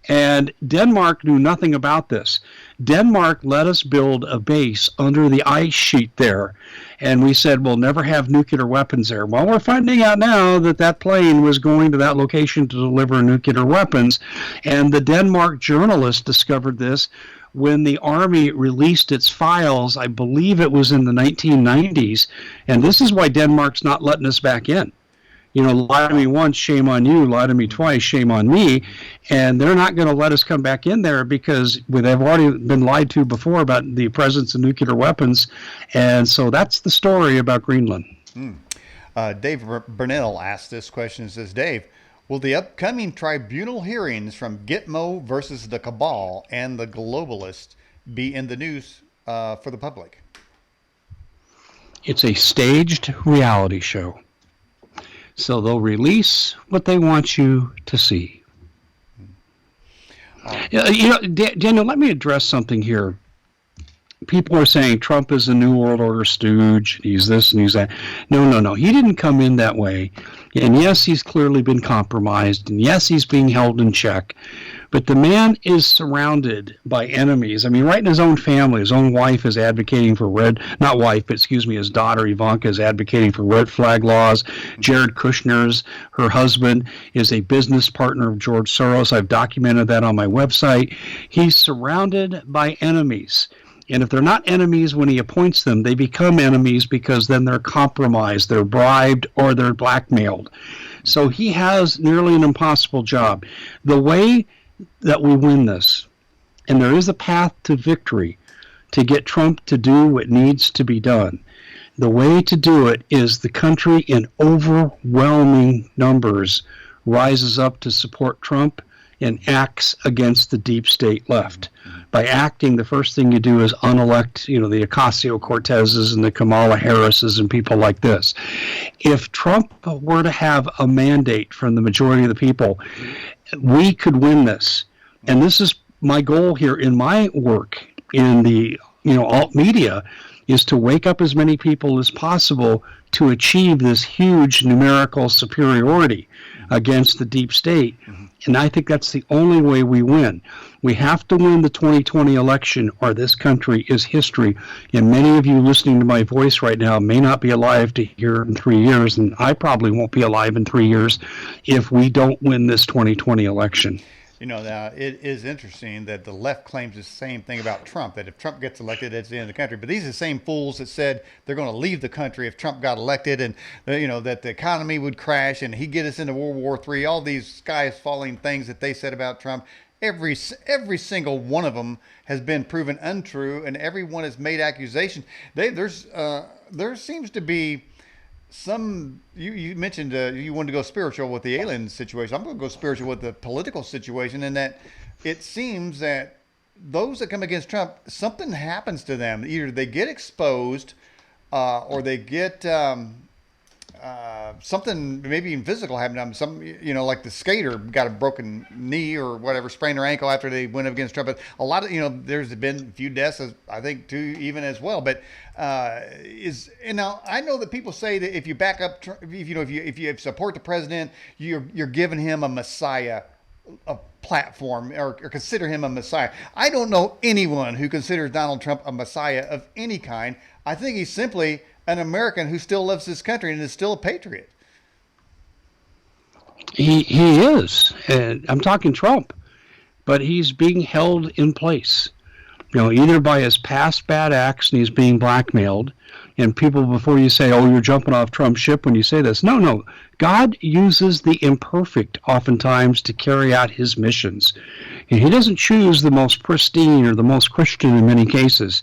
And Denmark knew nothing about this. Denmark let us build a base under the ice sheet there. And we said, we'll never have nuclear weapons there. Well, we're finding out now that that plane was going to that location to deliver nuclear weapons. And the Denmark journalist discovered this when the Army released its files. I believe it was in the 1990s. And this is why Denmark's not letting us back in. You know, lie to me once, shame on you. Lie to me twice, shame on me. And they're not going to let us come back in there because they've already been lied to before about the presence of nuclear weapons. And so that's the story about Greenland. Dave Burnell asked this question and says, Dave, will the upcoming tribunal hearings from Gitmo versus the Cabal and the Globalists be in the news for the public? It's a staged reality show. So they'll release what they want you to see. You know, Daniel, let me address something here. People are saying Trump is a New World Order stooge. He's this and he's that. No. He didn't come in that way. And yes, he's clearly been compromised. And yes, he's being held in check. But the man is surrounded by enemies. I mean, right in his own family, his own wife is advocating for his daughter Ivanka is advocating for red flag laws. Jared Kushner's, her husband, is a business partner of George Soros. I've documented that on my website. He's surrounded by enemies. And if they're not enemies when he appoints them, they become enemies because then they're compromised, they're bribed, or they're blackmailed. So he has nearly an impossible job. The way that we win this, and there is a path to victory to get Trump to do what needs to be done. The way to do it is the country in overwhelming numbers rises up to support Trump and acts against the deep state left. By acting, the first thing you do is unelect, the Ocasio-Cortezes and the Kamala Harrises and people like this. If Trump were to have a mandate from the majority of the people, we could win this. And this is my goal here in my work in the alt media is to wake up as many people as possible to achieve this huge numerical superiority against the deep state. And I think that's the only way we win. We have to win the 2020 election, or this country is history. And many of you listening to my voice right now may not be alive to hear in 3 years, and I probably won't be alive in 3 years if we don't win this 2020 election. Now it is interesting that the left claims the same thing about Trump, that if Trump gets elected, that's the end of the country. But these are the same fools that said they're going to leave the country if Trump got elected, and that the economy would crash and he'd get us into World War III. All these skies falling things that they said about Trump. Every single one of them has been proven untrue, and everyone has made accusations. There seems to be some. You mentioned you wanted to go spiritual with the alien situation. I'm going to go spiritual with the political situation, in that it seems that those that come against Trump, something happens to them. Either they get exposed, or they get something, maybe even physical happened to them. Some, like the skater got a broken knee or whatever, sprained their ankle after they went up against Trump. But a lot of, there's been a few deaths, I think, too, even as well. But and now I know that people say that if you back up, if you support the president, you're giving him a messiah, a platform, or consider him a messiah. I don't know anyone who considers Donald Trump a messiah of any kind. I think he's simply an American who still loves this country and is still a patriot. He is, and I'm talking Trump, but he's being held in place, either by his past bad acts, and he's being blackmailed. And people, before you say, oh, you're jumping off Trump's ship when you say this. No. God uses the imperfect oftentimes to carry out his missions. And he doesn't choose the most pristine or the most Christian in many cases.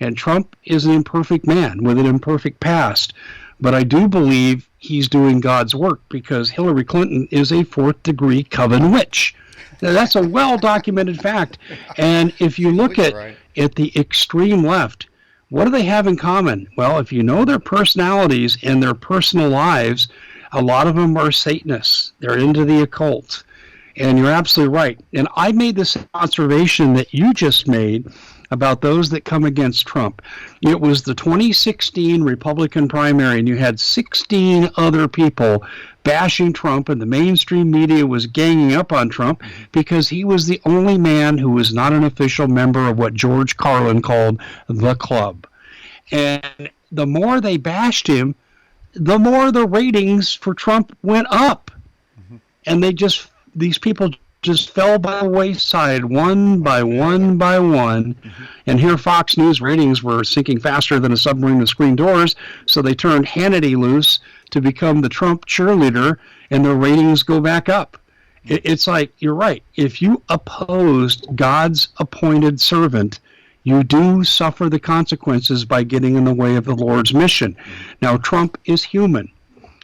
And Trump is an imperfect man with an imperfect past. But I do believe he's doing God's work, because Hillary Clinton is a fourth-degree coven witch. Now, that's a well-documented fact. And if you look at the extreme left, what do they have in common? Well, if you know their personalities and their personal lives, a lot of them are Satanists. They're into the occult. And you're absolutely right. And I made this observation that you just made about those that come against Trump. It was the 2016 Republican primary, and you had 16 other people bashing Trump, and the mainstream media was ganging up on Trump because he was the only man who was not an official member of what George Carlin called the club. And the more they bashed him, the more the ratings for Trump went up. And these people just fell by the wayside, one by one by one. And here Fox News ratings were sinking faster than a submarine with screen doors, so they turned Hannity loose to become the Trump cheerleader, and the ratings go back up. It's like, you're right. If you opposed God's appointed servant, you do suffer the consequences by getting in the way of the Lord's mission. Now, Trump is human,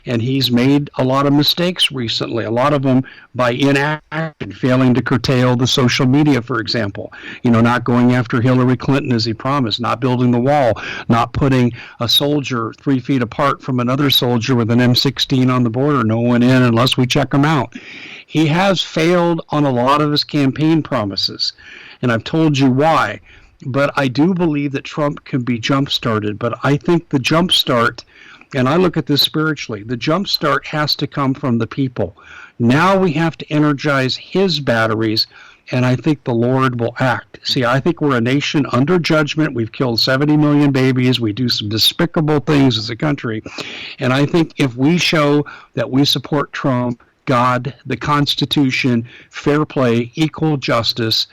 and he's made a lot of mistakes recently, a lot of them by inaction, failing to curtail the social media, for example, not going after Hillary Clinton as he promised, not building the wall, not putting a soldier 3 feet apart from another soldier with an M16 on the border, no one in unless we check him out. He has failed on a lot of his campaign promises, and I've told you why. But I do believe that Trump can be jump-started, but I think the jump-start, and I look at this spiritually, the jump-start has to come from the people. Now we have to energize his batteries, and I think the Lord will act. See, I think we're a nation under judgment. We've killed 70 million babies. We do some despicable things as a country. And I think if we show that we support Trump, God, the Constitution, fair play, equal justice,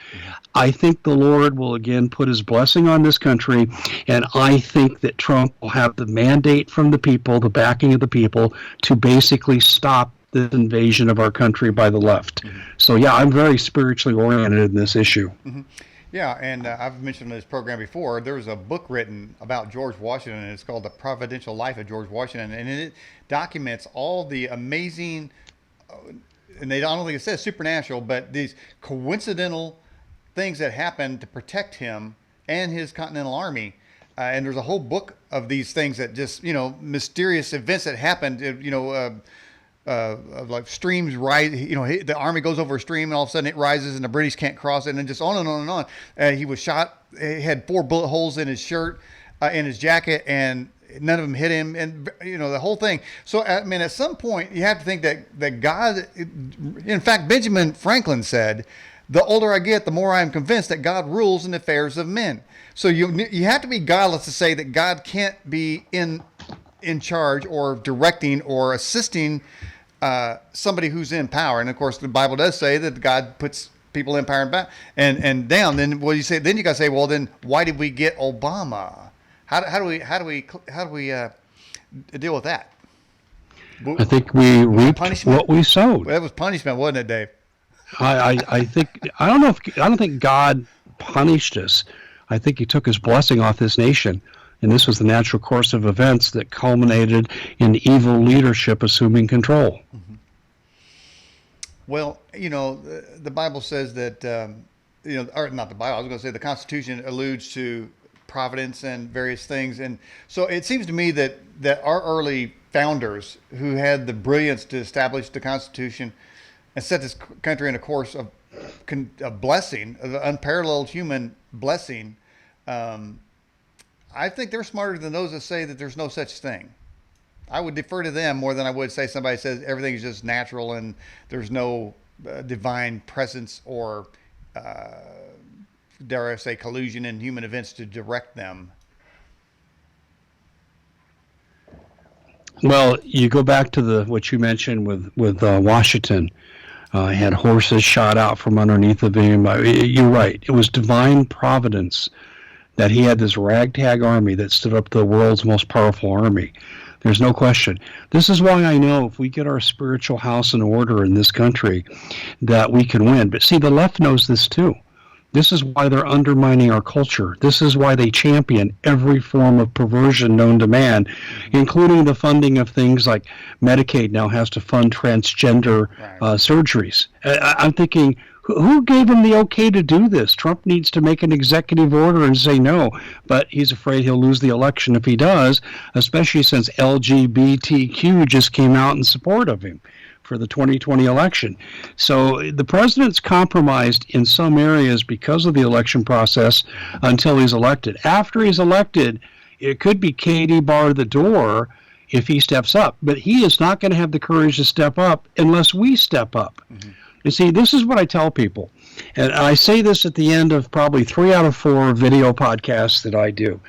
I think the Lord will again put his blessing on this country, and I think that Trump will have the mandate from the people, the backing of the people, to basically stop this invasion of our country by the left. So, yeah, I'm very spiritually oriented in this issue. Yeah, and I've mentioned in this program before, there was a book written about George Washington, and it's called The Providential Life of George Washington, and it documents all the amazing, and they don't think it says supernatural, but these coincidental things that happened to protect him and his Continental Army. And there's a whole book of these things that just, mysterious events that happened, like streams rise, the army goes over a stream and all of a sudden it rises and the British can't cross it, and then just on and on and on. He was shot he had 4 bullet holes in his shirt, in his jacket, and none of them hit him, and the whole thing. So I mean, at some point, you have to think that God. In fact, Benjamin Franklin said, "The older I get, the more I am convinced that God rules in the affairs of men." So you have to be godless to say that God can't be in charge or directing or assisting somebody who's in power. And of course, the Bible does say that God puts people in power and down. Then what do you say? Then you got to say, well, then why did we get Obama? How do we deal with that? I think we reaped what we sowed. Well, that was punishment, wasn't it, Dave? I think I don't think God punished us. I think He took His blessing off this nation, and this was the natural course of events that culminated in evil leadership assuming control. Mm-hmm. Well, the Bible says that or not the Bible. I was going to say the Constitution alludes to providence and various things, and so it seems to me that our early founders, who had the brilliance to establish the Constitution and set this country in a course of blessing, of unparalleled human blessing, I think they're smarter than those that say that there's no such thing. I would defer to them more than I would say somebody says everything is just natural and there's no divine presence or dare I say, collusion in human events to direct them. Well, you go back to what you mentioned with Washington. He had horses shot out from underneath of him. You're right. It was divine providence that he had this ragtag army that stood up to the world's most powerful army. There's no question. This is why I know if we get our spiritual house in order in this country, that we can win. But see, the left knows this too. This is why they're undermining our culture. This is why they champion every form of perversion known to man, including the funding of things like Medicaid now has to fund transgender surgeries. I'm thinking, who gave him the okay to do this? Trump needs to make an executive order and say no, but he's afraid he'll lose the election if he does, especially since LGBTQ just came out in support of him for the 2020 election. So the president's compromised in some areas because of the election process until he's elected. After he's elected, it could be Katie bar the door if he steps up, but he is not going to have the courage to step up unless we step up. Mm-hmm. You see, this is what I tell people, and I say this at the end of probably 3 out of 4 video podcasts that I do.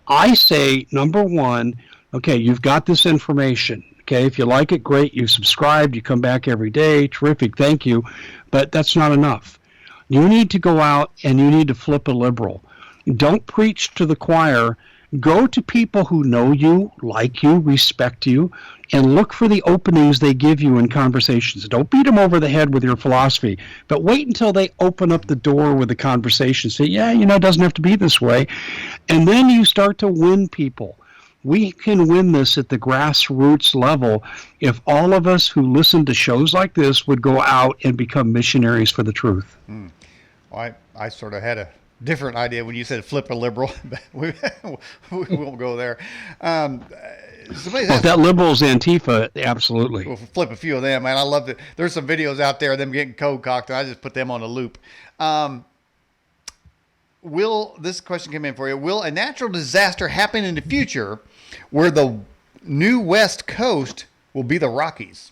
I say, number one, okay, you've got this information. Okay, if you like it, great. You subscribed, you come back every day, terrific, thank you. But that's not enough. You need to go out and you need to flip a liberal. Don't preach to the choir. Go to people who know you, like you, respect you, and look for the openings they give you in conversations. Don't beat them over the head with your philosophy, but wait until they open up the door with the conversation. Say, yeah, it doesn't have to be this way. And then you start to win people. We can win this at the grassroots level if all of us who listen to shows like this would go out and become missionaries for the truth. Well, I sort of had a different idea when you said flip a liberal, but we won't go there. If that liberal's Antifa, absolutely. We'll flip a few of them, man. I love it. There's some videos out there of them getting cold cocked, and I just put them on a loop. This question came in for you. Will a natural disaster happen in the future where the new West Coast will be the Rockies?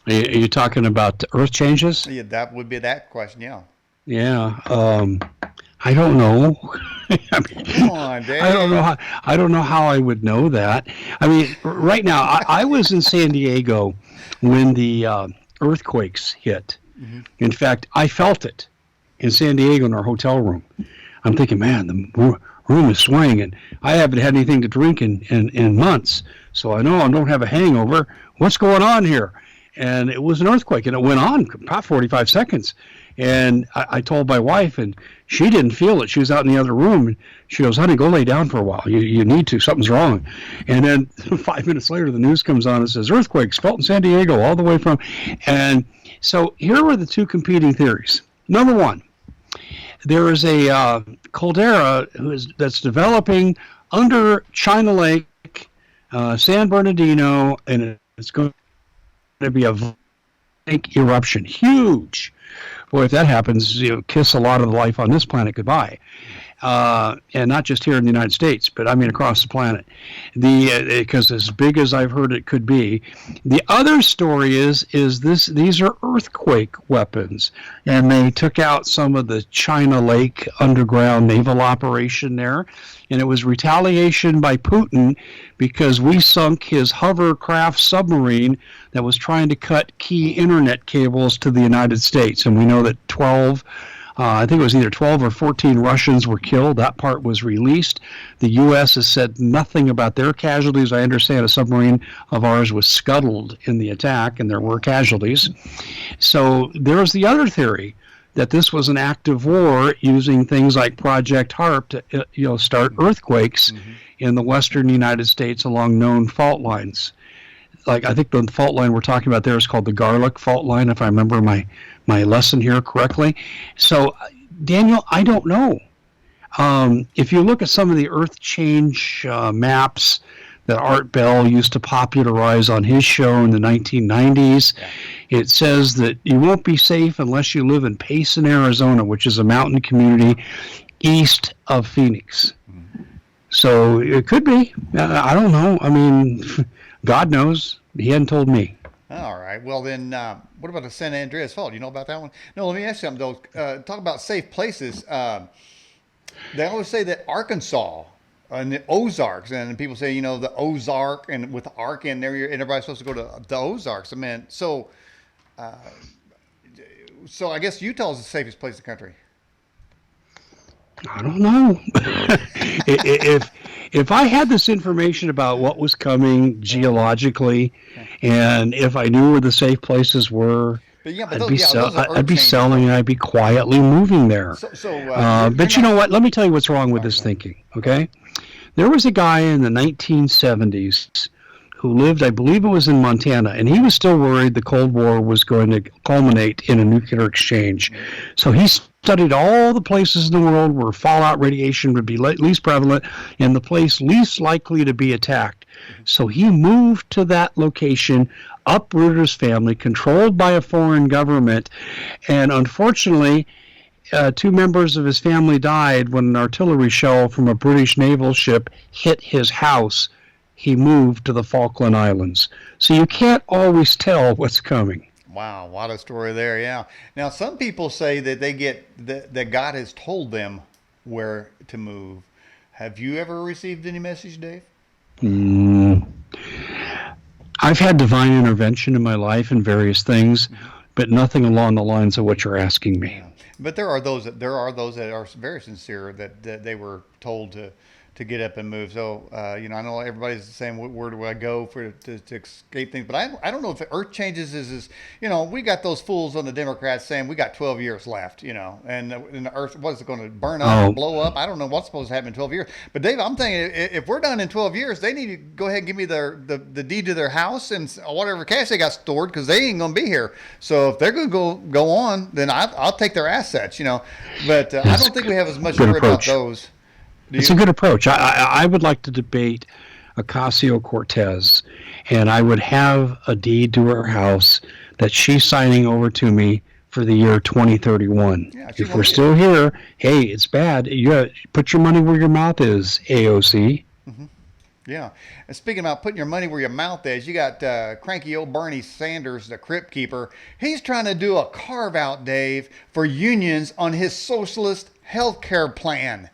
Are you talking about Earth changes? Yeah, that would be that question, yeah. Yeah. I don't know. Come on, Dave. I don't know how I would know that. I mean, right now, I was in San Diego when the earthquakes hit. Mm-hmm. In fact, I felt it in San Diego in our hotel room. I'm thinking, man, the room is swaying, and I haven't had anything to drink in months, so I know I don't have a hangover. What's going on here? And it was an earthquake, and it went on about 45 seconds. And I told my wife, and she didn't feel it. She was out in the other room, and she goes, honey, go lay down for a while. You need to. Something's wrong. And then 5 minutes later, the news comes on and says, earthquakes felt in San Diego all the way from. And so here were the two competing theories. Number one, there is a caldera that's developing under China Lake, San Bernardino, and it's going to be a eruption. Huge. Boy, if that happens, kiss a lot of the life on this planet goodbye. And not just here in the United States, but I mean across the planet. Because as big as I've heard it could be. The other story is these are earthquake weapons, and they took out some of the China Lake underground naval operation there, and it was retaliation by Putin because we sunk his hovercraft submarine that was trying to cut key internet cables to the United States, and we know that 12. I think it was either 12 or 14 Russians were killed. That part was released. The U.S. has said nothing about their casualties. I understand a submarine of ours was scuttled in the attack, and there were casualties. So there's the other theory that this was an act of war using things like Project HARP to start earthquakes in the western United States along known fault lines. Like I think the fault line we're talking about there is called the Garlic Fault Line, if I remember my lesson here correctly. So, Daniel, I don't know. If you look at some of the Earth change maps that Art Bell used to popularize on his show in the 1990s, it says that you won't be safe unless you live in Payson, Arizona, which is a mountain community east of Phoenix. So it could be. I don't know. I mean, God knows. He hadn't told me. All right. Well, then, what about the San Andreas Fault? You know about that one? No, let me ask you something, though. Talk about safe places. They always say that Arkansas and the Ozarks, and people say, the Ozark, and with the Ark in there, everybody's supposed to go to the Ozarks. I mean, so I guess Utah is the safest place in the country. I don't know. If I had this information about what was coming geologically, and if I knew where the safe places were, I'd be selling and I'd be quietly moving there. But you know what? Let me tell you what's wrong with this thinking, okay? There was a guy in the 1970s who lived, I believe it was in Montana, and he was still worried the Cold War was going to culminate in a nuclear exchange. So he studied all the places in the world where fallout radiation would be least prevalent and the place least likely to be attacked. So he moved to that location, uprooted his family, controlled by a foreign government, and unfortunately, 2 members of his family died when an artillery shell from a British naval ship hit his house. He moved to the Falkland Islands. So you can't always tell what's coming. Wow, what a story there, yeah. Now, some people say that that God has told them where to move. Have you ever received any message, Dave? I've had divine intervention in my life in various things, but nothing along the lines of what you're asking me. Yeah. But there are those that are very sincere that they were told to get up and move. So, I know everybody's saying, where do I go to escape things? But I don't know if Earth changes is we got those fools on the Democrats saying we got 12 years left, and the Earth, what is it going to burn up or blow up? I don't know what's supposed to happen in 12 years. But Dave, I'm thinking if we're done in 12 years, they need to go ahead and give me the deed to their house and whatever cash they got stored, because they ain't going to be here. So if they're going to go on, then I'll take their assets, But I don't think we have as much to worry about those. It's a good approach. I would like to debate Ocasio-Cortez, and I would have a deed to her house that she's signing over to me for the year 2031. Yeah, if we're still here, hey, it's bad. You put your money where your mouth is, AOC. Mm-hmm. Yeah. And speaking about putting your money where your mouth is, you got cranky old Bernie Sanders, the crypt keeper. He's trying to do a carve-out, Dave, for unions on his socialist health care plan.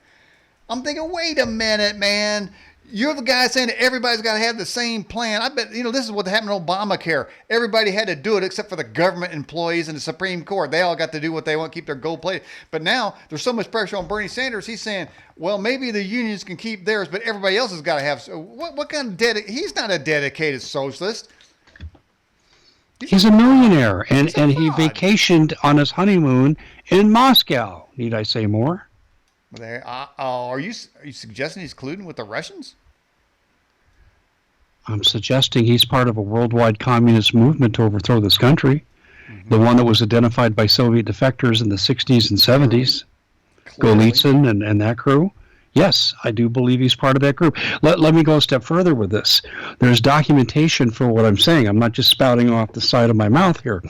I'm thinking, wait a minute, man. You're the guy saying that everybody's got to have the same plan. I bet, this is what happened in Obamacare. Everybody had to do it except for the government employees and the Supreme Court. They all got to do what they want, keep their gold plated. But now there's so much pressure on Bernie Sanders. He's saying, well, maybe the unions can keep theirs, but everybody else has got to have. So what kind of he's not a dedicated socialist. He's a millionaire, and he vacationed on his honeymoon in Moscow. Need I say more? Are you suggesting he's colluding with the Russians? I'm suggesting he's part of a worldwide communist movement to overthrow this country, the one that was identified by Soviet defectors in the 60s and 70s, Golitsyn and that crew. Yes, I do believe he's part of that group. Let me go a step further with this. There's documentation for what I'm saying. I'm not just spouting off the side of my mouth here.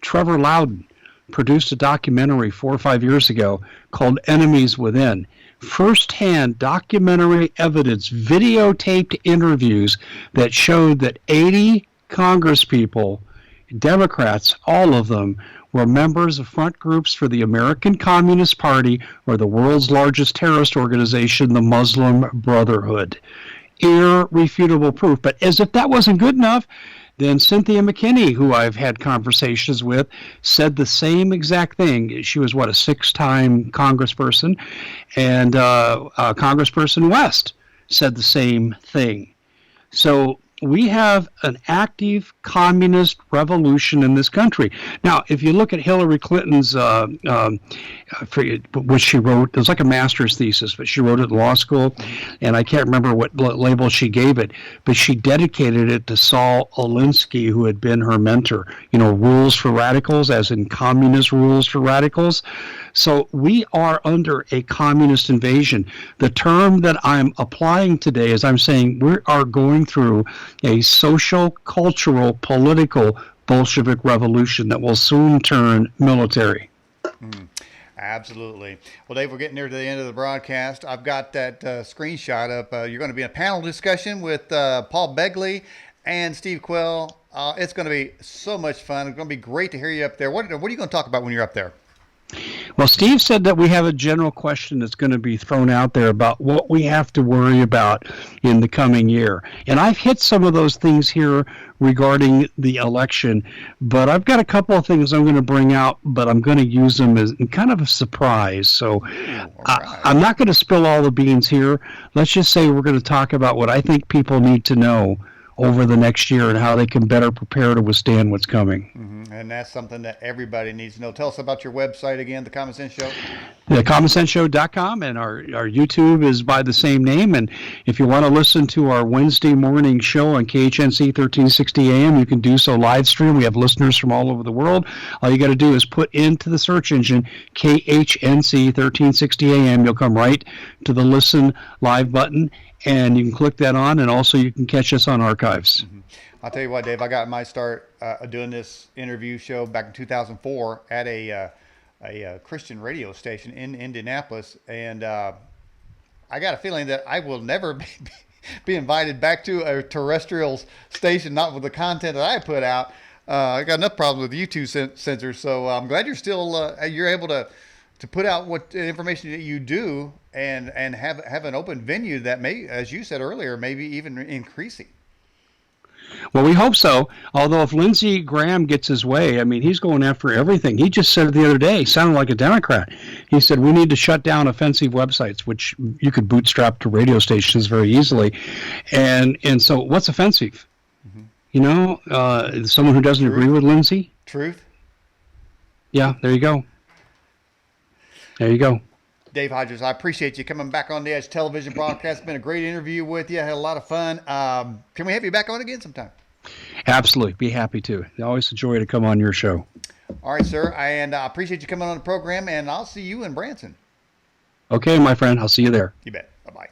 Trevor Loudon produced a documentary 4 or 5 years ago called Enemies Within. First-hand documentary evidence, videotaped interviews that showed that 80 congresspeople, Democrats, all of them, were members of front groups for the American Communist Party or the world's largest terrorist organization, the Muslim Brotherhood. Irrefutable proof. But as if that wasn't good enough, then Cynthia McKinney, who I've had conversations with, said the same exact thing. She was, what, a 6-time congressperson, and Congressperson West said the same thing. So we have an active communist revolution in this country. Now, if you look at Hillary Clinton's, which she wrote, it was like a master's thesis, but she wrote it in law school, and I can't remember what label she gave it, but she dedicated it to Saul Alinsky, who had been her mentor. Rules for radicals, as in communist rules for radicals. So we are under a communist invasion. The term that I'm applying today is I'm saying we are going through a social, cultural, political Bolshevik revolution that will soon turn military. Absolutely. Well, Dave, we're getting near to the end of the broadcast. I've got that screenshot up. You're going to be in a panel discussion with Paul Begley and Steve Quell. It's going to be so much fun. It's going to be great to hear you up there. What are you going to talk about when you're up there? Well, Steve said that we have a general question that's going to be thrown out there about what we have to worry about in the coming year. And I've hit some of those things here regarding the election, but I've got a couple of things I'm going to bring out, but I'm going to use them as kind of a surprise. So I'm not going to spill all the beans here. Let's just say we're going to talk about what I think people need to know over the next year and how they can better prepare to withstand what's coming. And that's something that everybody needs to know. Tell us about your website again, The Common Sense Show. TheCommonSenseShow.com, and our YouTube is by the same name. And if you want to listen to our Wednesday morning show on KHNC 1360 AM, you can do so live stream. We have listeners from all over the world. All you got to do is put into the search engine KHNC 1360 AM. You'll come right to the Listen Live button, and you can click that on, and also you can catch us on archives. I'll tell you what, Dave, I got my start doing this interview show back in 2004 at a Christian radio station in Indianapolis, and I got a feeling that I will never be invited back to a terrestrial station, not with the content that I put out. I got enough problems with YouTube censors, so I'm glad you're still you're able to put out what information that you do and have an open venue that may, as you said earlier, maybe even increasing. Well, we hope so. Although if Lindsey Graham gets his way, I mean, he's going after everything. He just said it the other day, he sounded like a Democrat. He said we need to shut down offensive websites, which you could bootstrap to radio stations very easily. And so what's offensive? Someone who doesn't agree with Lindsey? Truth? Yeah, there you go. There you go. Dave Hodges, I appreciate you coming back on the Edge television broadcast. It's been a great interview with you. I had a lot of fun. Can we have you back on again sometime? Absolutely. Be happy to. Always a joy to come on your show. All right, sir. And I appreciate you coming on the program, and I'll see you in Branson. Okay, my friend. I'll see you there. You bet. Bye-bye.